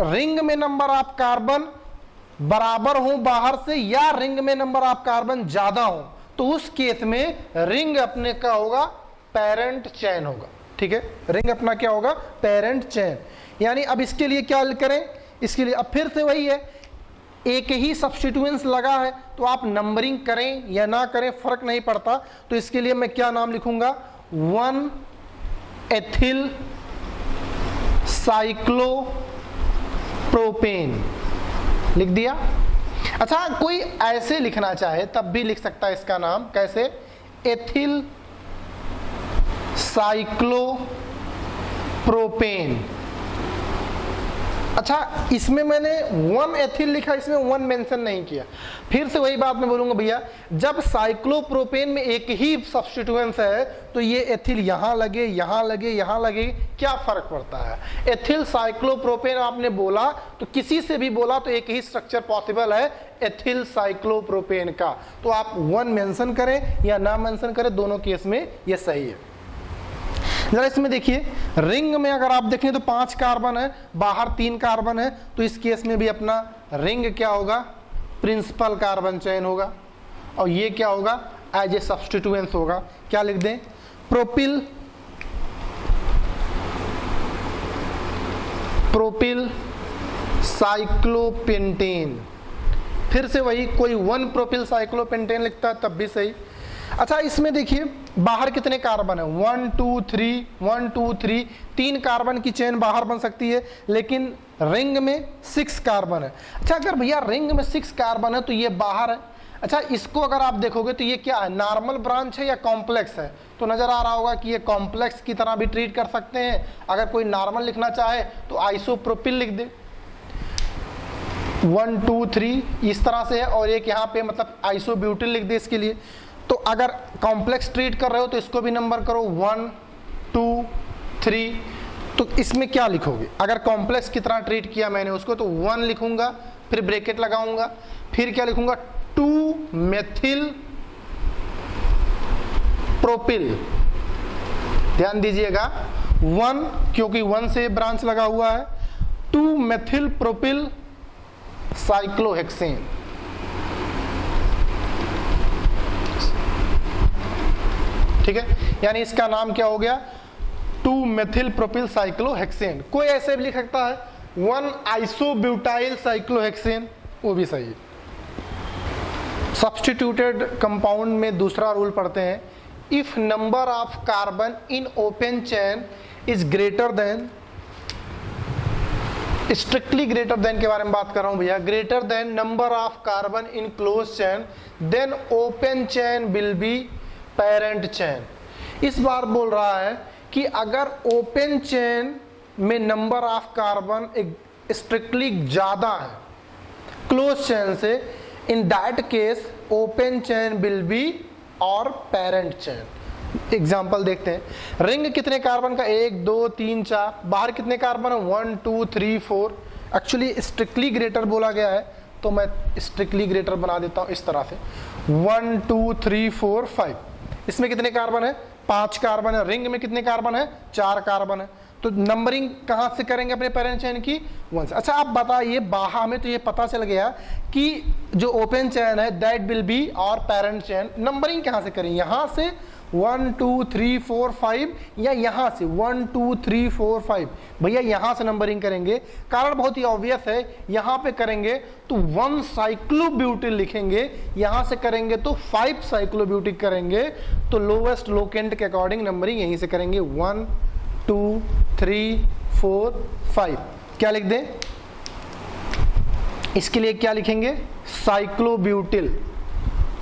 रिंग में नंबर ऑफ कार्बन बराबर हो बाहर से या रिंग में नंबर ऑफ कार्बन ज्यादा हो, तो उस केस में रिंग अपने का होगा पेरेंट चेन होगा, ठीक है। रिंग अपना क्या होगा? Parent chain. यानी अब इसके लिए क्या करें? इसके लिए अब फिर से वही है, एक ही सब्स्टिट्यूएंट्स लगा है तो आप नंबरिंग करें या ना करें फर्क नहीं पड़ता। तो इसके लिए मैं क्या नाम लिखूंगा? 1 एथिल साइक्लोप्रोपेन लिख दिया। अच्छा, कोई ऐसे लिखना चाहे तब भी लिख सकता है इसका नाम। कैसे? Ethyl cyclopropane propane. अच्छा, इसमें मैंने 1 एथिल लिखा, इसमें 1 मेंशन नहीं किया। फिर से वही बात मैं बोलूंगा भैया, जब साइक्लोप्रोपेन में एक ही सब्स्टिट्यूएंट्स है तो ये एथिल यहां लगे, यहां लगे, यहां लगे, क्या फर्क पड़ता है? एथिल साइक्लोप्रोपेन आपने बोला तो किसी से भी बोला तो एक ही स्ट्रक्चर पॉसिबल है, एथिल साइक्लोप्रोपेन का। तो आप 1 मेंशन करें या ना मेंशन करें, दोनों केस में ये सही है। जरा इसमें देखिए, रिंग में अगर आप देखें तो 5 कार्बन है, बाहर 3 कार्बन है, तो इस केस में भी अपना रिंग क्या होगा? प्रिंसिपल कार्बन चेन होगा। और ये क्या होगा? एज ए सब्स्टिट्यूएंट्स होगा। क्या लिख दें? Propyl, propyl cyclopentane. फिर से वही, कोई 1 प्रोपिल साइक्लोपेंटेन लिखता है तब भी सही। अच्छा, इसमें देखिए बाहर कितने कार्बन है? 1 2 3 1 2 3, 3 कार्बन की चेन बाहर बन सकती है, लेकिन रिंग में 6 कार्बन है। अच्छा, अगर भैया रिंग में 6 कार्बन है तो ये बाहर है। अच्छा, इसको अगर आप देखोगे तो ये क्या है? नॉर्मल ब्रांच है या कॉम्प्लेक्स है? तो नजर आ रहा होगा कि ये कॉम्प्लेक्स की तरह भी ट्रीट कर सकते हैं। अगर कोई नॉर्मल लिखना चाहे तो आइसोप्रोपिल लिख दे, 1 2 3 इस तरह से है, और एक यहाँ पे मतलब आइसोब्यूटिल लिख दे इसके लिए। तो अगर कॉम्प्लेक्स ट्रीट कर रहे हो तो इसको भी नंबर करो 1 2 3। तो इसमें क्या लिखोगे? अगर कॉम्प्लेक्स की तरह ट्रीट किया मैंने उसको तो 1 लिखूंगा, फिर ब्रैकेट लगाऊंगा, फिर क्या लिखूंगा? 2 मेथिल प्रोपिल। ध्यान दीजिएगा, 1 क्योंकि 1 से ब्रांच लगा हुआ है, 2 मेथिल प्रोपिल साइक्लोहेक्सेन। ठीक है, यानी इसका नाम क्या हो गया? 2 मेथिल प्रोपिल साइक्लोहेक्सेन। कोई ऐसे भी लिख सकता है 1 आइसोब्यूटाइल साइक्लोहेक्सेन, वो भी सही है। सब्स्टिट्यूटेड कंपाउंड में दूसरा रूल पढ़ते हैं, if number of carbon in open chain is greater than, strictly greater than के बारे में बात कर रहा हूं भैया, greater than number of carbon in close chain, then open chain will be parent chain. इस बार बोल रहा है कि अगर ओपन चेन में नंबर ऑफ कार्बन स्ट्रिक्टली ज्यादा है क्लोज चेन से, in that case open chain will be और पेरेंट चेन। एग्जाम्पल देखते हैं, रिंग कितने कार्बन का? 1 2 3 4, बाहर कितने कार्बन है? 1 2 3 4। एक्चुअली स्ट्रिक्टली ग्रेटर बोला गया है तो मैं स्ट्रिक्टली ग्रेटर बना देता हूं इस तरह से, 1 2 3 4 5। इसमें कितने कार्बन है? 5 कार्बन है। रिंग में कितने कार्बन है? 4 कार्बन है। तो नंबरिंग कहां से करेंगे अपने पेरेंट चेन की? 1 से। अच्छा, आप बताइए, बाहर में तो ये पता चल गया कि जो ओपन चेन है दैट विल बी और पेरेंट चेन, नंबरिंग कहां से करें? यहां से 1 2 3 4 5 या यहां से 1 2 3 4 5? भैया यहां से नंबरिंग करेंगे, कारण बहुत ही ऑब्वियस है। यहां पे करेंगे तो 1 साइक्लोब्यूटिल लिखेंगे, यहां से करेंगे तो 5 साइक्लोब्यूटिल करेंगे, तो लोवेस्ट लोकेंट के अकॉर्डिंग नंबरिंग यहीं से करेंगे, 1 2 3 4 5। क्या लिख दें इसके लिए? क्या लिखेंगे? साइक्लोब्यूटिल।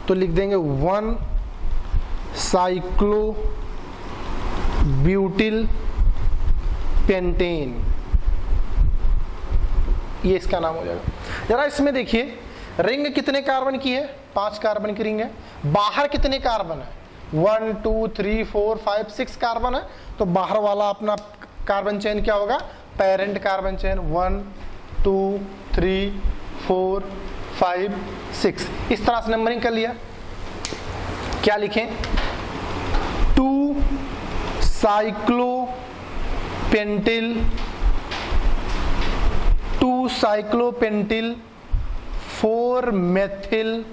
तो लिख देंगे 1 साइक्लोब्यूटिल पेंटेन, ये इसका नाम हो जाएगा। जरा इसमें देखिए, रिंग कितने कार्बन की है? 5 कार्बन की रिंग है। बाहर कितने कार्बन है? 1 2 3 4 5 6 कार्बन है। तो बाहर वाला अपना कार्बन चेन क्या होगा? Parent carbon chain, 1 2 3 4 5 6। इस तरह से नंबरिंग कर लिया। क्या लिखें? 2 साइक्लोपेंटिल, 2 साइक्लोपेंटिल 4 मेथिल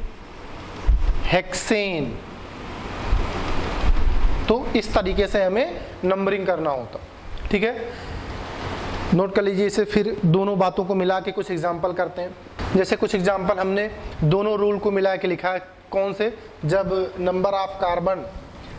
हेक्सेन। तो इस तरीके से हमें नंबरिंग करना होता। ठीक है, नोट कर लीजिए इसे। फिर दोनों बातों को मिला के कुछ एग्जाम्पल करते हैं। जैसे कुछ एग्जाम्पल हमने दोनों रूल को मिला के लिखा है। कौन से? जब नंबर ऑफ कार्बन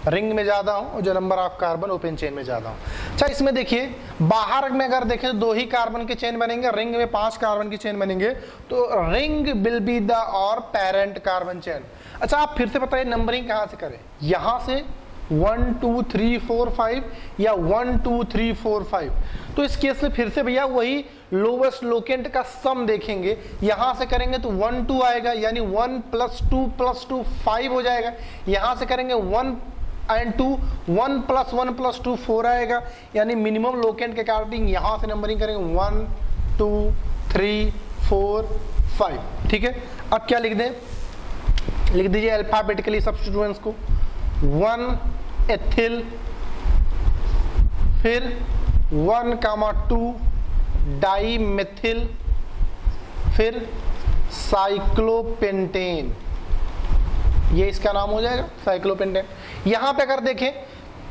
रिंग में ज़्यादा हो और जो number of carbon open chain में ज़्यादा हो। अच्छा, इसमें देखिए, बाहर में अगर देखें तो 2 ही कार्बन के चेन बनेंगे, रिंग में 5 कार्बन की चेन बनेंगे, तो रिंग विल बी द और पेरेंट कार्बन चेन। अच्छा, आप फिर से बताइए नंबरिंग कहाँ से करें? यहाँ से 1 2 3 4 5 या 1 2 3 4 5। तो इस केस में फिर से भैया वही लोवेस्ट लोकेंट का सम देखेंगे, यहां से करेंगे तो 1 2 आएगा, यानी 1 + 2 5 हो जाएगा। यहां से करेंगे 1 एंड 2, 1 + 2 4 आएगा, यानी मिनिमम लोकेंट के अकॉर्डिंग यहां से नंबरिंग करेंगे 1 2 3 4 5। ठीक है, अब क्या लिख दें, लिख दीजिए अल्फाबेटिकली सब्स्टिट्यूएंट्स को। 1 एथिल, फिर 1,2 डाईमेथिल, फिर साइक्लोपेंटेन, ये इसका नाम हो जाएगा साइक्लोपेंटेन। यहां पे अगर देखें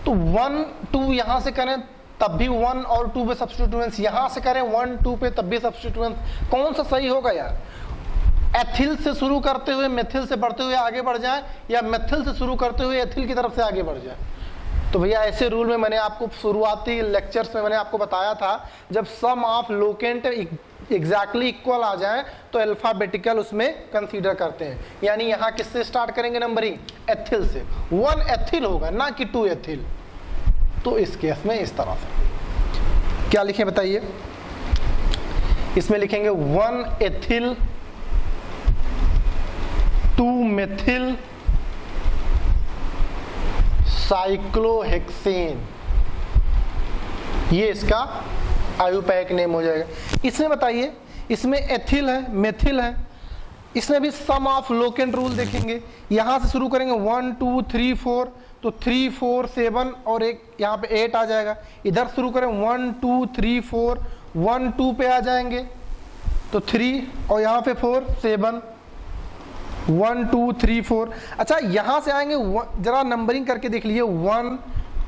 तो 1 2 यहां से करें तब भी 1 और 2 पे सब्स्टिट्यूएंट्स, यहां से करें 1 2 पे तब भी सब्स्टिट्यूएंट्स। कौन सा सही होगा यार, एथिल से शुरू करते हुए मेथिल से बढ़ते हुए आगे बढ़ जाए, या मेथिल से शुरू करते हुए एथिल की तरफ से आगे बढ़ जाए? तो भैया ऐसे रूल में मैंने आपको शुरुआती लेक्चर्स में मैंने आपको बताया था, जब सम ऑफ लोकेंट एग्जैक्टली इक्वल आ जाए तो अल्फाबेटिकल उसमें कंसीडर करते हैं। यानी यहां किससे स्टार्ट करेंगे नंबरिंग, एथिल से। 1 एथिल होगा ना कि 2 एथिल। तो इस केस में इस तरह से क्या लिखें बताइए, इसमें लिखेंगे 1 एथिल 2 मेथिल साइक्लोहेक्सेन, ये इसका आयुपैक नेम हो जाएगा। इसमें बताइए, इसमें एथिल है मेथिल है, इसमें भी सम ऑफ लोकेंट रूल देखेंगे। यहां से शुरू करेंगे 1 2 3 4, तो 3 4 7 और एक यहाँ पे 8 आ जाएगा। इधर शुरू करें 1 2 3 4, 1 2 पे आ जाएंगे तो 3 और यहाँ पे 4 7, 1 2 3 4। अच्छा यहां से आएंगे, जरा नंबरिंग करके देख लीजिए 1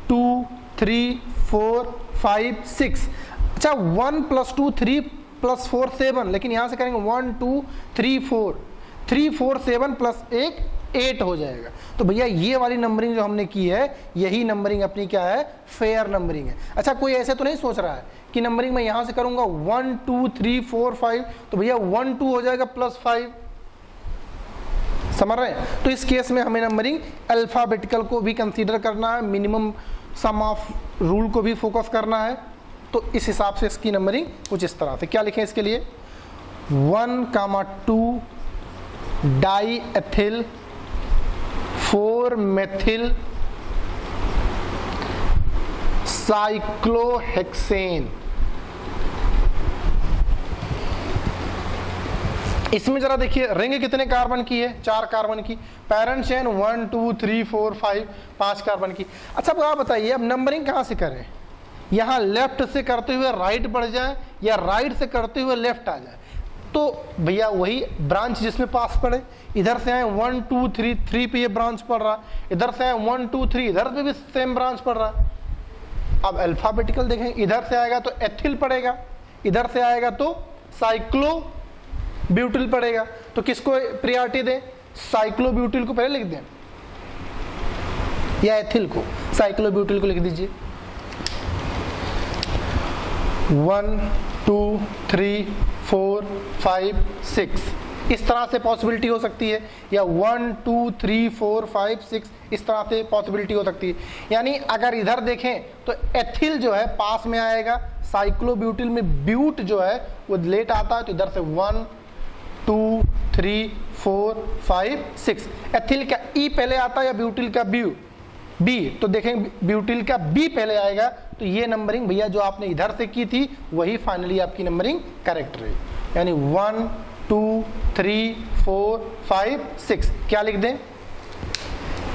2 3 4 5 6। अच्छा 1 + 2 3 + 4 7, लेकिन यहां से करेंगे 1 2 3 4, 3 4 7 + 1 8 हो जाएगा। तो भैया ये वाली नंबरिंग जो हमने की है, यही नंबरिंग अपनी क्या है, फेयर नंबरिंग है। अच्छा कोई ऐसे तो नहीं सोच रहा है कि नंबरिंग मैं यहां से करूंगा 1 2 3 4 5, तो भैया 1 2 हो जाएगा +5, समझ रहे हैं? तो इस केस में हमें नंबरिंग अल्फाबेटिकल को भी कंसीडर करना है, मिनिमम सम ऑफ रूल को भी फोकस करना है। तो इस हिसाब से इसकी नंबरिंग कुछ इस तरह से, क्या लिखें इसके लिए, 1,2 डाई एथिल 4 मेथिल साइक्लोहेक्सेन। इसमें जरा देखिए रिंग कितने कार्बन की है, 4 कार्बन की। पेरेंट चेन 1 2 3 4 5, 5 कार्बन की। अच्छा अब आप बताइए, अब नंबरिंग कहाँ से करें, यहाँ लेफ्ट से करते हुए राइट बढ़ जाए या राइट से करते हुए लेफ्ट आ जाए? तो भैया वही ब्रांच जिसमें पास पड़े, इधर से आए 1 2 3 3 पे ये ब्रांच पड़ रहा, इधर से आए 1 2 3 इधर पे भी सेम ब्रांच पड़ रहा। अब अल्फाबेटिकल देखें, इधर से आएगा तो एथिल पड़ेगा, इधर से आएगा तो साइक्लो ब्यूटिल पड़ेगा। तो किसको प्रायोरिटी दें, साइक्लोब्यूटिल को पहले लिख दें या एथिल को? साइक्लोब्यूटिल को लिख दीजिए। 1 2 3 4 5 6 इस तरह से पॉसिबिलिटी हो सकती है, या 1 2 3 4 5 6 इस तरह से पॉसिबिलिटी हो सकती है। यानी अगर इधर देखें तो एथिल जो है पास में आएगा, साइक्लोब्यूटिल में ब्यूट जो है वो लेट आता है, तो इधर से 1 2 3 4 5 6। एथिल का ई पहले आता है या ब्यूटिल का बी? तो देखें ब्यूटिल का बी पहले आएगा, तो ये नंबरिंग भैया जो आपने इधर से की थी वही फाइनली आपकी नंबरिंग करेक्ट रही। यानी 1 2 3 4 5 6 क्या लिख दें,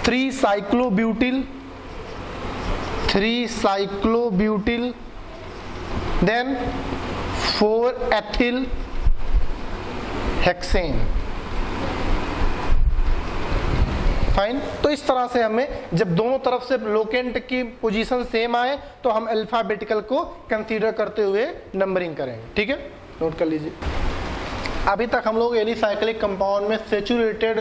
3 साइक्लोब्यूटिल, 3 साइक्लोब्यूटिल, देन 4 एथिल हेक्सेन। फाइन। तो इस तरह से हमें जब दोनों तरफ से लोकेंट की पोजीशन सेम आए तो हम अल्फाबेटिकल को कंसीडर करते हुए नंबरिंग करेंगे। ठीक है, नोट कर लीजिए। अभी तक हम लोग एलिसाइक्लिक कंपाउंड में सैचुरेटेड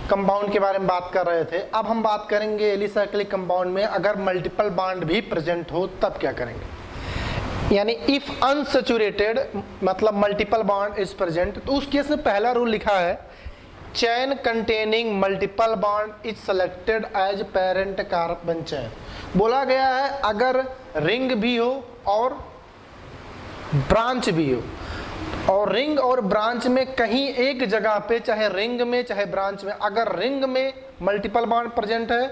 कंपाउंड के बारे में बात कर रहे थे। अब हम बात करेंगे एलिसाइक्लिक कंपाउंड में अगर मल्टीपल बॉन्ड भी प्रेजेंट हो तब क्या करेंगे। यानी इफ अनसैचुरेटेड मतलब मल्टीपल बॉन्ड इज प्रेजेंट, तो उस केस में पहला रूल लिखा है chain containing multiple bond is selected as parent carbon chain. बोला गया है अगर रिंग भी हो और ब्रांच भी हो, और रिंग और ब्रांच में कहीं एक जगह पे, चाहे रिंग में चाहे ब्रांच में, अगर रिंग में मल्टीपल बॉन्ड प्रेजेंट है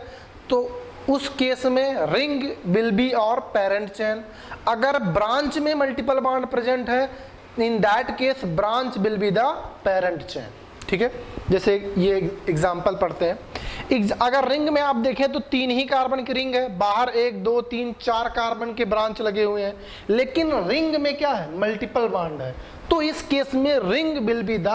तो उस केस में रिंग विल बी और पेरेंट चैन। अगर ब्रांच में मल्टीपल बॉन्ड प्रेजेंट है, in that case branch will be the parent chain. ठीक है, जैसे ये एग्जांपल पढ़ते हैं। अगर रिंग में आप देखें तो 3 ही कार्बन की रिंग है, बाहर 1 2 3 4 कार्बन के ब्रांच लगे हुए हैं, लेकिन रिंग में क्या है, मल्टीपल बॉन्ड है, तो इस केस में ring will be the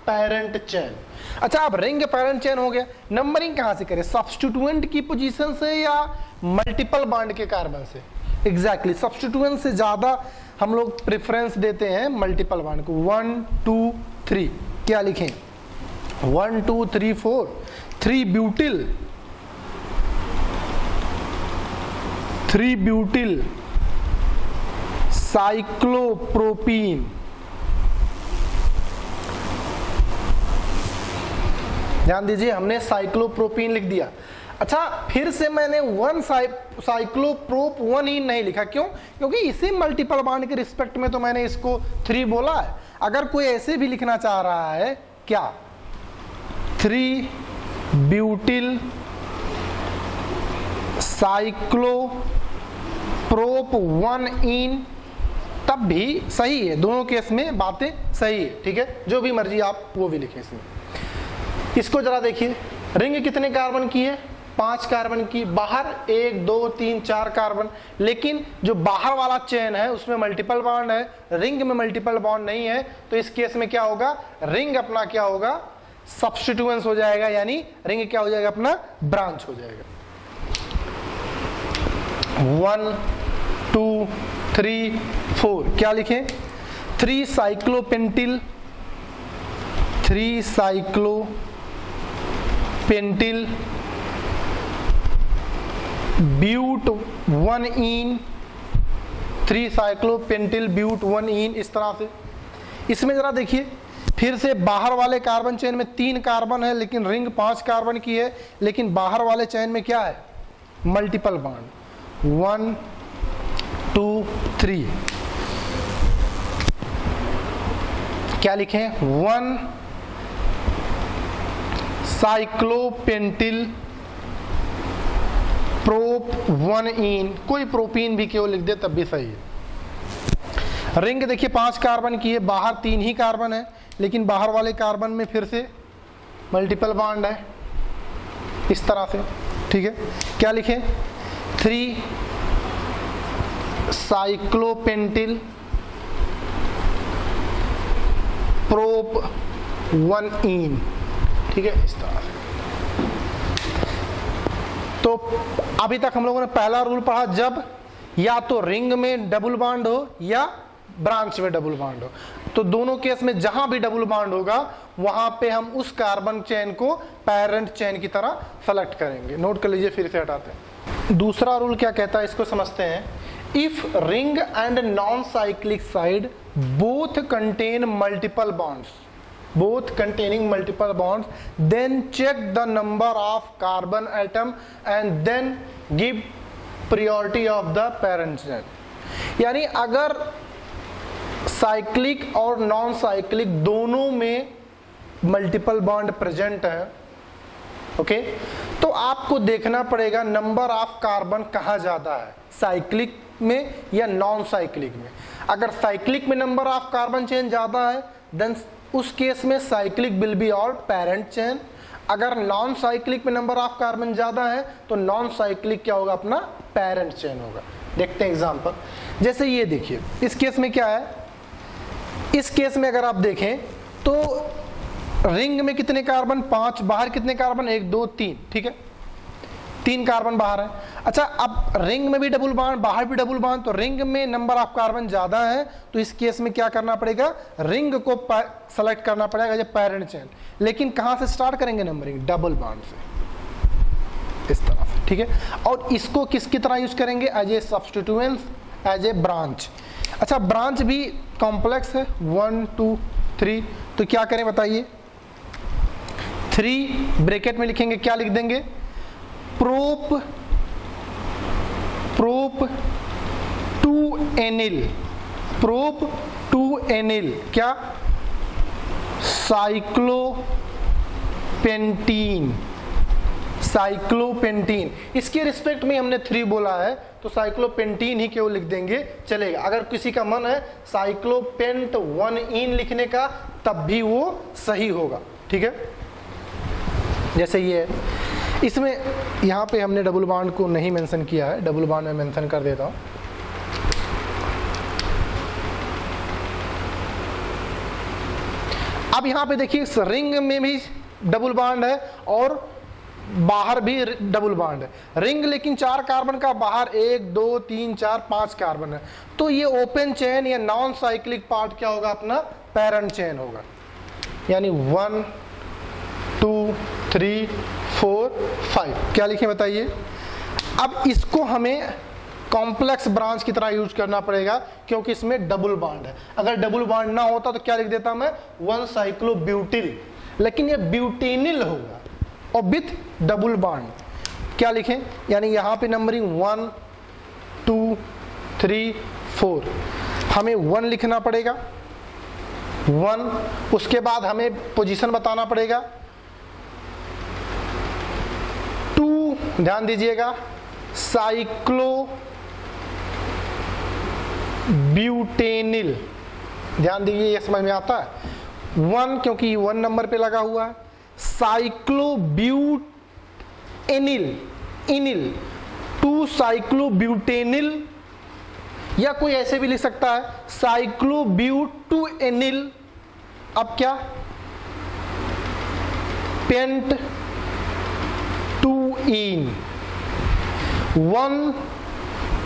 parent chain. अच्छा, अब रिंग पेरेंट चैन हो गया, नंबरिंग कहां से करें, सब्स्टिट्यूएंट की पोजीशन से या मल्टीपल बॉन्ड के कार्बन से? एग्जैक्टली, सब्स्टिट्यूएंट से ज्यादा हम लोग प्रेफरेंस देते हैं मल्टीपल बॉन्ड को। 1 2 3 क्या लिखें, 1 2 3 4 3 ब्यूटिल, 3 ब्यूटिल साइक्लोप्रोपीन। ध्यान दीजिए, हमने साइक्लोप्रोपीन लिख दिया। अच्छा, फिर से मैंने 1 साइक्लोप्रोप 1 ही नहीं लिखा, क्यों? क्योंकि इसी मल्टीपल बॉन्ड के रिस्पेक्ट में तो मैंने इसको 3 बोला है। अगर कोई ऐसे भी लिखना चाह रहा है, क्या, 3 ब्यूटिल साइक्लोप्रोप 1 इन, तब भी सही है, दोनों केस में बातें सही है। ठीक है, जो भी मर्जी आप वो भी लिखें इसमें। इसको जरा देखिए, रिंग कितने कार्बन की है, 5 कार्बन की, बाहर 1 2 3 4 कार्बन, लेकिन जो बाहर वाला चेन है उसमें मल्टीपल बॉन्ड है, रिंग में मल्टीपल बॉन्ड नहीं है, तो इस केस में क्या होगा, रिंग अपना क्या होगा, सब्स्टिट्यूएंस हो जाएगा, यानी रिंग क्या हो जाएगा, अपना ब्रांच हो जाएगा। 1 2 3 4 क्या लिखें, 3 साइक्लोपेंटिल, 3 साइक्लोपेंटिल ब्यूट 1 इन, 3 साइक्लोपेंटिल ब्यूट 1 इन, इस तरह से। इसमें जरा देखिए, फिर से बाहर वाले कार्बन चेन में 3 कार्बन है, लेकिन रिंग 5 कार्बन की है, लेकिन बाहर वाले चेन में क्या है, मल्टीपल बॉन्ड। 1 2 3 क्या लिखें, 1 साइक्लोपेंटिल प्रोप 1 इन, कोई प्रोपीन भी केवल लिख दे तब भी सही है। रिंग देखिए 5 कार्बन की है, बाहर 3 ही कार्बन है, लेकिन बाहर वाले कार्बन में फिर से मल्टीपल बॉन्ड है, इस तरह से। ठीक है, क्या लिखें, 3 साइक्लोपेंटिल प्रोप 1 इन। ठीक है, इस तरह से। तो अभी तक हम लोगों ने पहला रूल पढ़ा, जब या तो रिंग में डबल बॉन्ड हो या ब्रांच में डबल बॉन्ड हो, तो दोनों केस में जहां भी डबल बॉन्ड होगा वहां पे हम उस कार्बन चेन को पेरेंट चेन की तरह सेलेक्ट करेंगे। नोट कर लीजिए, फिर से हटाते हैं। दूसरा रूल क्या कहता है, इसको समझते हैं। If ring and non cyclic side both contain multiple bonds, both containing multiple bonds, then check the number of carbon atom and then give priority of the parent chain। यानी अगर साइक्लिक और नॉन साइक्लिक दोनों में मल्टीपल बॉन्ड प्रेजेंट है, ओके, तो आपको देखना पड़ेगा नंबर ऑफ कार्बन कहाँ ज्यादा है, साइक्लिक में या नॉन साइक्लिक में। अगर साइक्लिक में नंबर ऑफ कार्बन चेन ज्यादा है, देन उस केस में साइक्लिक विल बी और पेरेंट चेन। अगर नॉन साइक्लिक में नंबर ऑफ कार्बन ज्यादा है तो नॉन साइक्लिक क्या होगा, अपना पेरेंट चेन होगा। देखते हैं एग्जांपल, जैसे ये देखिए, इस केस में क्या है, इस केस में अगर आप देखें तो रिंग में कितने कार्बन, 5, बाहर कितने कार्बन, 1 2 3, ठीक है, 3 कार्बन बाहर है। अच्छा, अब रिंग में भी डबल बॉन्ड, बाहर भी डबल बॉन्ड, तो रिंग में नंबर ऑफ कार्बन ज्यादा है, तो इस केस में क्या करना पड़ेगा, रिंग को सेलेक्ट करना पड़ेगा ये पेरेंट चेन। लेकिन कहां से स्टार्ट करेंगे नंबरिंग, डबल बॉन्ड से, इस तरह से। ठीक है, और इसको किसकी तरह यूज करेंगे, as a substituent, as a branch. अच्छा, ब्रांच भी कॉम्प्लेक्स है, 1 2 3, तो क्या करें बताइए, 3 ब्रैकेट में लिखेंगे, क्या लिख देंगे, प्रोप 2 एनिल, प्रोप 2 एनिल क्या, साइक्लोपेंटीन, साइक्लोपेंटीन। इसके रिस्पेक्ट में हमने 3 बोला है तो साइक्लोपेंटीन ही केवल लिख देंगे चलेगा। अगर किसी का मन है साइक्लोपेंट 1 इन लिखने का तब भी वो सही होगा, ठीक है। जैसे ये है, इसमें यहाँ पे हमने डबल बॉन्ड को नहीं मेंशन किया है, डबल बॉन्ड में मेंशन कर देता हूँ। अब यहाँ पे देखिए इस रिंग में भी डबल बॉन्ड है और बाहर भी डबल बॉन्ड है। रिंग लेकिन 4 कार्बन का, बाहर 1 2 3 4 5 कार्बन है। तो ये ओपन चेन या नॉन साइक्लिक पार्ट क्या होगा, अपना पैरेंट चेन होगा। यानी 1 2 3 4 5 क्या लिखें बताइए। अब इसको हमें कॉम्प्लेक्स ब्रांच की तरह यूज करना पड़ेगा क्योंकि इसमें डबल बॉन्ड है। अगर डबल बॉन्ड ना होता तो क्या लिख देता मैं, 1 साइक्लोब्यूटिल, लेकिन ये ब्यूटेनिल होगा और विथ डबल बॉन्ड। क्या लिखें, यानी यहाँ पे नंबरिंग 1 2 3 4, हमें 1 लिखना पड़ेगा 1, उसके बाद हमें पोजीशन बताना पड़ेगा 2, ध्यान दीजिएगा, साइक्लो ब्यूटेनिल, ध्यान दीजिए ये समझ में आता है। 1 क्योंकि 1 नंबर पे लगा हुआ है, साइक्लोब्यूटेनिल इनिल 2 साइक्लोब्यूटेनिल, या कोई ऐसे भी लिख सकता है साइक्लोब्यूटेनिल। अब क्या, पेंट 2 इन 1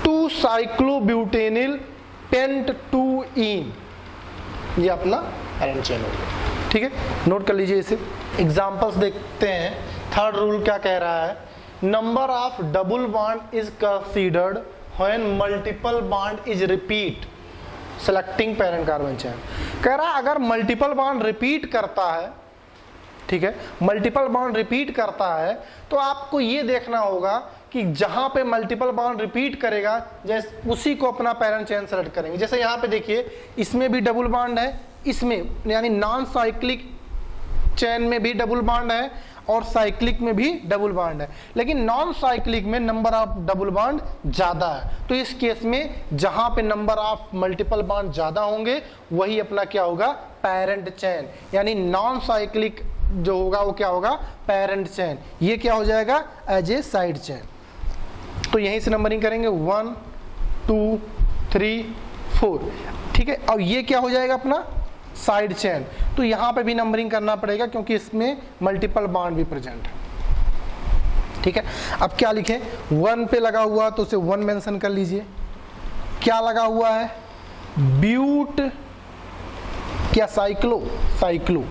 2 साइक्लोब्यूटेनिल पेंट 2 इन, ये अपना पैरेंट चेन हो गया, ठीक है। नोट कर लीजिए इसे। एग्जांपल्स देखते हैं। थर्ड रूल क्या कह रहा है, number of double bond is considered when multiple bond is repeat selecting parent carbon chain. कह रहा है अगर मल्टीपल बॉन्ड रिपीट करता है, ठीक है, मल्टीपल बॉन्ड रिपीट करता है तो आपको ये देखना होगा कि जहां पे मल्टीपल बॉन्ड रिपीट करेगा जैसे उसी को अपना पेरेंट चेन सेलेक्ट करेंगे। जैसे यहाँ पे देखिए इसमें भी डबल बॉन्ड है, इसमें यानी नॉन साइक्लिक चेन में भी डबल बॉन्ड है और साइक्लिक में भी डबल बॉन्ड है, लेकिन नॉन साइक्लिक में नंबर ऑफ डबल बॉन्ड ज्यादा है। तो इस केस में जहां पे नंबर ऑफ मल्टीपल बॉन्ड ज्यादा होंगे वही अपना क्या होगा, पेरेंट चेन। यानी नॉन साइक्लिक जो होगा वो क्या होगा, पेरेंट चेन। ये क्या हो जाएगा, एज ए साइड चेन। तो यहीं से नंबरिंग करेंगे 1 2 3 4, ठीक है। और ये क्या हो जाएगा अपना साइड चेन। तो यहां पे भी नंबरिंग करना पड़ेगा क्योंकि इसमें मल्टीपल बॉन्ड भी प्रेजेंट है, ठीक है। अब क्या लिखें, 1 पे लगा हुआ तो उसे 1 मेंशन कर लीजिए। क्या लगा हुआ है, ब्यूट, क्या साइक्लो, साइक्लो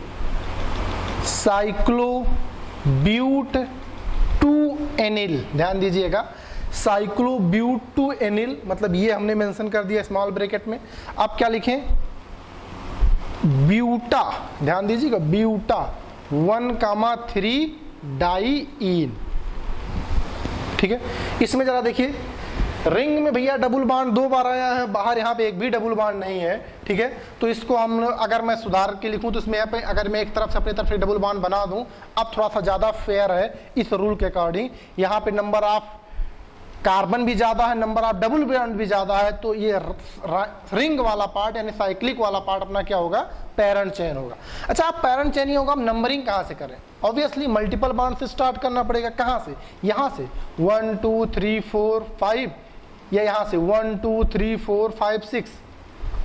साइक्लो ब्यूट 2 एनिल, ध्यान दीजिएगा, साइक्लो ब्यूट 2 एनिल, मतलब ये हमने मेंशन कर दिया स्मॉल ब्रैकेट में। अब क्या लिखें, ब्यूटा, ध्यान दीजिएगा, ब्यूटा 1,3 डाइईन, ठीक है। इसमें जरा देखिए रिंग में भैया डबल बॉन्ड 2 बार आया है, बाहर यहाँ पे एक भी डबल बॉन्ड नहीं है, ठीक है। तो इसको हम अगर मैं सुधार के लिखूं तो इसमें अगर मैं एक तरफ से अपनी तरफ से डबल बॉन्ड बना दूं, अब थोड़ा सा ज्यादा फेयर है इस रूल के अकॉर्डिंग। यहाँ पे नंबर ऑफ कार्बन भी ज्यादा है, नंबर ऑफ डबल बॉन्ड भी ज्यादा है, तो ये रिंग वाला पार्ट यानी साइक्लिक वाला पार्ट अपना क्या होगा, पेरेंट चेन होगा। अच्छा, आप पेरेंट चेन ही होगा, अब नंबरिंग कहाँ से करें, ऑब्वियसली मल्टीपल बॉन्ड से स्टार्ट करना पड़ेगा। कहाँ से, यहाँ से 1 2 3 4 5, या यहाँ से 1 2 3 4 5 6।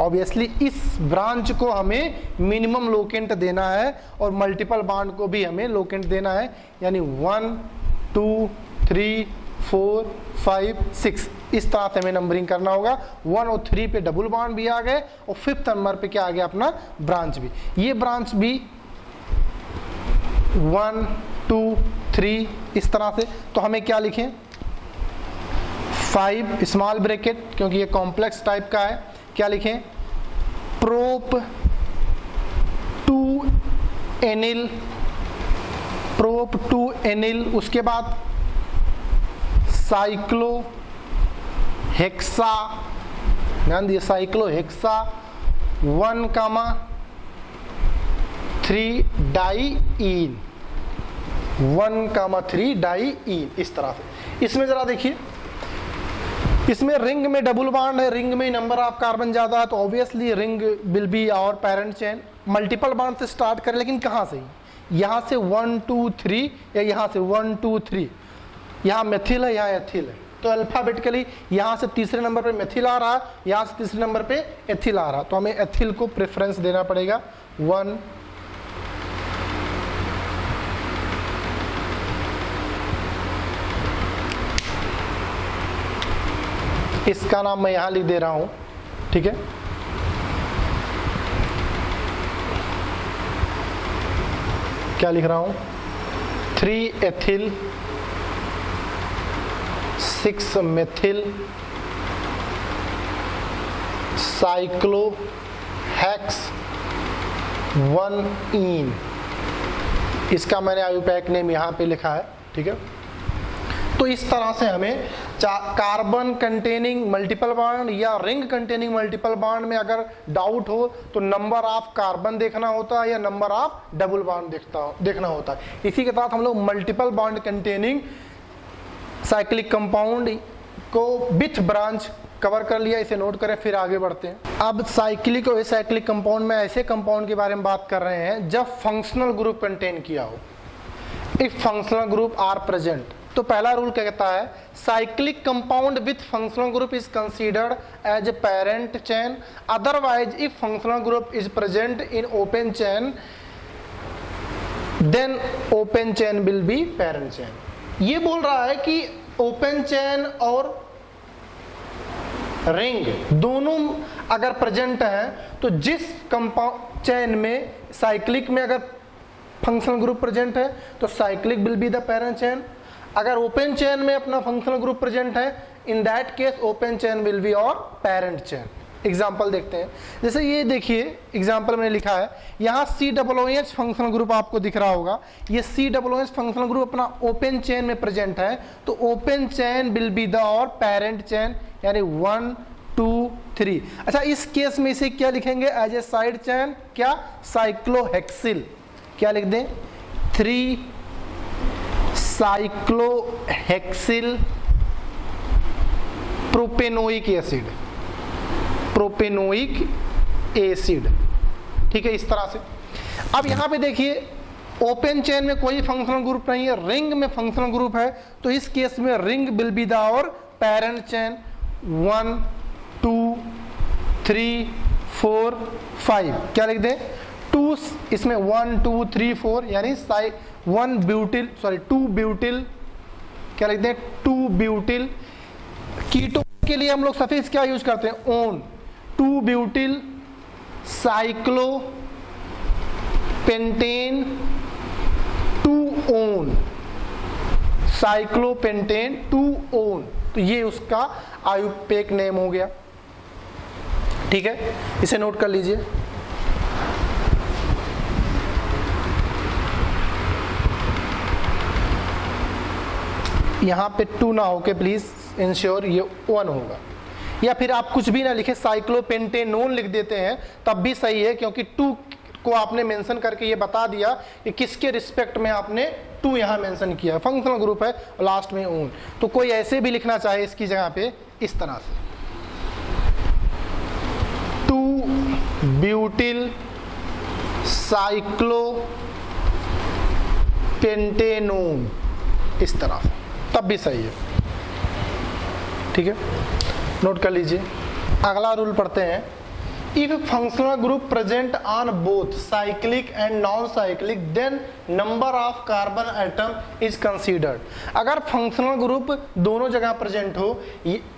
ऑब्वियसली इस ब्रांच को हमें मिनिमम लोकेंट देना है और मल्टीपल बॉन्ड को भी हमें लोकेंट देना है, यानी 1 2 3 4 5 6, इस तरह से हमें नंबरिंग करना होगा। 1 और 3 पे डबल बॉन्ड भी आ गए और 5th नंबर पे क्या आ गया, अपना ब्रांच भी। ये ब्रांच भी 1 2 3 इस तरह से। तो हमें क्या लिखें, 5 स्मॉल ब्रैकेट क्योंकि ये कॉम्प्लेक्स टाइप का है। क्या लिखें, प्रोप 2 एनिल प्रोप टू एनिल, उसके बाद साइक्लो हेक्सा, ध्यान दिए साइक्लो हेक्सा 1,3 डाईईन, 1,3 डाईईन, इस तरह से। इसमें जरा देखिए, इसमें रिंग में डबल बॉन्ड है, रिंग में नंबर ऑफ कार्बन ज्यादा है, तो ऑब्वियसली रिंग विल बी और पेरेंट चेन। मल्टीपल बॉन्ड से स्टार्ट करें, लेकिन कहाँ से? यहाँ से 1 2 3 या यहाँ से 1 2 3, यहाँ मेथिल है, यहाँ एथिल है, तो अल्फाबेटिकली यहाँ से तीसरे नंबर पे मेथिल आ रहा है, यहाँ से तीसरे नंबर पे एथिल आ रहा, तो हमें एथिल को प्रेफरेंस देना पड़ेगा। 1 इसका नाम मैं यहाँ लिख दे रहा हूँ, ठीक है। क्या लिख रहा हूँ? 3 एथिल 6 मेथिल साइक्लो हेक्स 1 ईन, इसका मैंने आयुपैक नेम यहाँ पे लिखा है, ठीक है। तो इस तरह से हमें कार्बन कंटेनिंग मल्टीपल बॉन्ड या रिंग कंटेनिंग मल्टीपल बॉन्ड में अगर डाउट हो तो नंबर ऑफ कार्बन देखना होता है या नंबर ऑफ डबल बॉन्ड देखना होता है। इसी के साथ हम लोग multiple bond containing cyclic compound को विथ ब्रांच कवर कर लिया, इसे नोट करें, फिर आगे बढ़ते हैं। अब साइक्लिक और एसाइक्लिक कंपाउंड में ऐसे कंपाउंड के बारे में बात कर रहे हैं जब फंक्शनल ग्रुप कंटेन किया हो। If functional group are present, तो पहला रूल क्या कहता है? Cyclic compound with functional group is considered as a parent chain, otherwise if functional group is present in open chain then open chain will be parent chain. ये बोल रहा है कि ओपन चेन और रिंग दोनों अगर प्रेजेंट हैं तो जिस कंपाउंड चेन में साइक्लिक में अगर फंक्शनल ग्रुप प्रेजेंट है तो cyclic will be the parent chain. अगर ओपन चेन में अपना फंक्शनल ग्रुप प्रेजेंट है, in that case open chain will be और पेरेंट चेन। एग्जाम्पल देखते हैं, जैसे ये देखिए एग्जाम्पल मैंने लिखा है, यहाँ COOH फंक्शनल ग्रुप आपको दिख रहा होगा। ये COOH फंक्शनल ग्रुप अपना ओपन चेन में प्रेजेंट है, तो open chain will be the और पेरेंट चेन, यानी 1 2 3। अच्छा, इस केस में इसे क्या लिखेंगे? एज ए साइड चेन, क्या? साइक्लोहेक्सिल। क्या लिख दें? 3 cyclohexyl propanoic acid, propanoic acid, ठीक है, इस तरह से। अब यहां पे देखिए ओपन चेन में कोई फंक्शनल ग्रुप नहीं है, रिंग में फंक्शनल ग्रुप है, तो इस केस में रिंग विल बी द और पेरेंट चेन। 1 2 3 4 5, क्या लिख दें? 2 इसमें 1 2 3 4, यानी 2 ब्यूटिल, क्या लिखते हैं? 2 ब्यूटिल। कीटोन के लिए हम लोग सफिक्स क्या यूज करते हैं? Own. 2 butyl cyclo pentane 2 own, cyclopentane 2 own, तो ये उसका आयुपेक नेम हो गया, ठीक है, इसे नोट कर लीजिए। यहाँ पे 2 ना होके प्लीज इंश्योर ये 1 होगा, या फिर आप कुछ भी ना लिखे, साइक्लोपेंटेनोन लिख देते हैं तब भी सही है, क्योंकि 2 को आपने मेंशन करके ये बता दिया कि किसके रिस्पेक्ट में आपने 2 यहाँ मेंशन किया, फंक्शनल ग्रुप है और लास्ट में ओन। तो कोई ऐसे भी लिखना चाहे इसकी जगह पे इस तरह से 2 ब्यूटिल साइक्लोपेंटेनोन, इस तरह से, तब भी सही है, ठीक है, नोट कर लीजिए। अगला रूल पढ़ते हैं। If functional group present on both cyclic and non cyclic then number of carbon atom is considered. अगर फंक्शनल ग्रुप दोनों जगह प्रेजेंट हो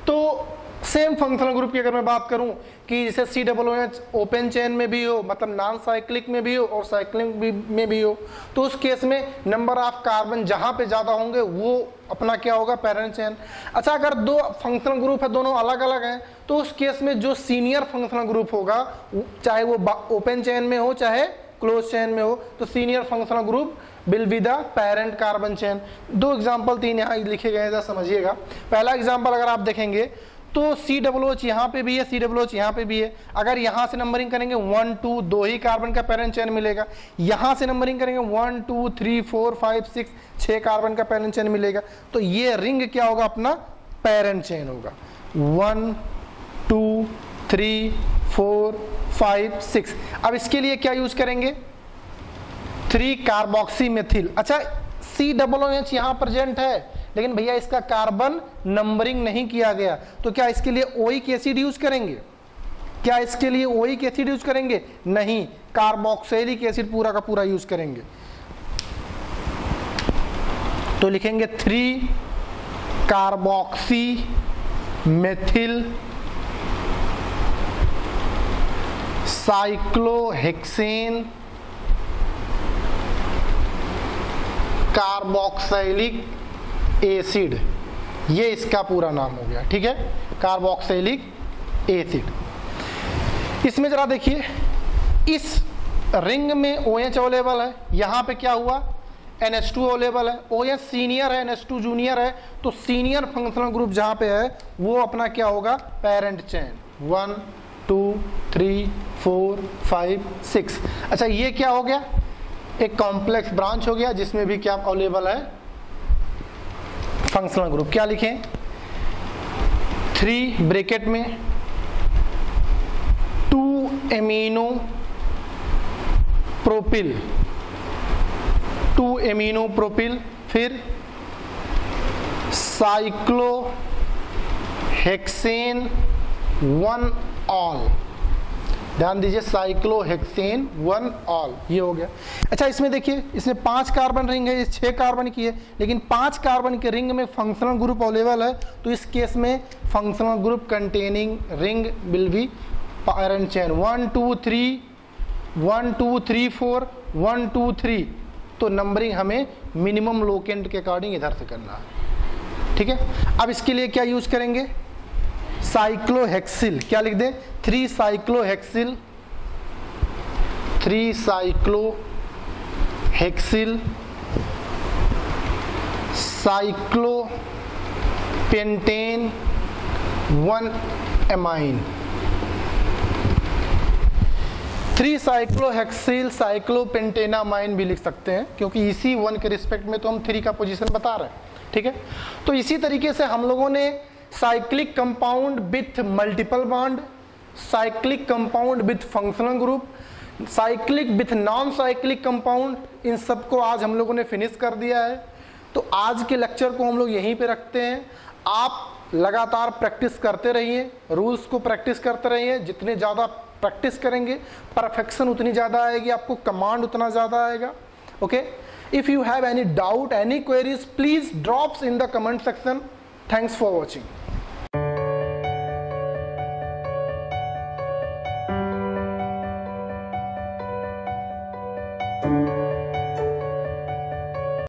तो सेम फंक्शनल ग्रुप की अगर मैं बात करूं कि जैसे COOH ओपन चेन में भी हो, मतलब नॉन साइक्लिक में भी हो और साइक्लिक में भी हो, तो उस केस में नंबर ऑफ कार्बन जहां पे ज्यादा होंगे वो अपना क्या होगा? Parent chain. अच्छा, अगर 2 फंक्शनल ग्रुप है, दोनों अलग अलग हैं, तो उस केस में जो सीनियर फंक्शनल ग्रुप होगा, चाहे वो ओपन चेन में हो चाहे क्लोज चेन में हो तो senior functional group will be the parent carbon chain. दो एग्जांपल तीन यहाँ लिखे गए हैं, समझिएगा। पहला एग्जांपल अगर आप देखेंगे तो COOH यहाँ पे भी है, COOH यहाँ पे भी है। अगर यहाँ से नंबरिंग करेंगे 1 2 दो ही कार्बन का पेरेंट चेन मिलेगा। यहाँ से नंबरिंग करेंगे 1 2 3 4 5 6 6 कार्बन का पेरेंट चेन मिलेगा। तो ये रिंग क्या होगा, अपना पेरेंट चेन होगा। 1 2 3 4 5 6। अब इसके लिए क्या यूज करेंगे, 3 कार्बोक्सी मेथिल। अच्छा COOH यहाँ प्रेजेंट है लेकिन भैया इसका कार्बन नंबरिंग नहीं किया गया, तो क्या इसके लिए ओइक एसिड यूज करेंगे? क्या इसके लिए ओइक एसिड यूज करेंगे? नहीं, कार्बोक्सिलिक एसिड पूरा का पूरा यूज करेंगे। तो लिखेंगे 3 carboxy methyl cyclohexane carboxylic acid, ये इसका पूरा नाम हो गया। ठीक है, कार्बोक्सिलिक एसिड। इसमें जरा देखिए, इस रिंग में OH अवेलेबल है, यहाँ पे क्या हुआ, NH2 अवेलेबल है। OH सीनियर है, NH2 जूनियर है, तो सीनियर फंक्शनल ग्रुप जहाँ पे है वो अपना क्या होगा, पेरेंट चेन। 1 2 3 4 5 6। अच्छा ये क्या हो गया, एक कॉम्प्लेक्स ब्रांच हो गया जिसमें भी क्या अवेलेबल है, फंक्शनल ग्रुप। क्या लिखें, 3 ब्रैकेट में 2 एमिनो प्रोपिल, 2 एमिनो प्रोपिल, फिर साइक्लोहेक्सेन 1 ऑल। ध्यान दीजिए, साइक्लोहेक्सेन 1 ऑल, ये हो गया। अच्छा इसमें देखिए, इसमें 5 कार्बन रिंग है, ये 6 कार्बन की है, लेकिन 5 कार्बन के रिंग में फंक्शनल ग्रुप अवेलेबल है, तो इस केस में functional group containing ring will be parent chain. 1 2 3 1 2 3 4 1 2 3। तो नंबरिंग हमें मिनिमम लोकेंट के अकॉर्डिंग इधर से करना है। ठीक है, अब इसके लिए क्या यूज करेंगे, साइक्लोहेक्सिल। क्या लिख दें, 3 cyclohexyl, 3 cyclohexyl cyclopentane 1 amine. 3 cyclohexyl cyclopentanamine भी लिख सकते हैं, क्योंकि इसी 1 के रिस्पेक्ट में तो हम 3 का पोजीशन बता रहे हैं। ठीक है, तो इसी तरीके से हम लोगों ने cyclic compound with multiple bond, cyclic compound with functional group, cyclic with non cyclic compound, इन सबको आज हम लोगों ने फिनिश कर दिया है। तो आज के लेक्चर को हम लोग यहीं पे रखते हैं। आप लगातार प्रैक्टिस करते रहिए, रूल्स को प्रैक्टिस करते रहिए। जितने ज़्यादा प्रैक्टिस करेंगे परफेक्शन उतनी ज़्यादा आएगी, आपको कमांड उतना ज़्यादा आएगा। Okay, if you have any doubt, any queries, please drops in the comment section. Thanks for watching.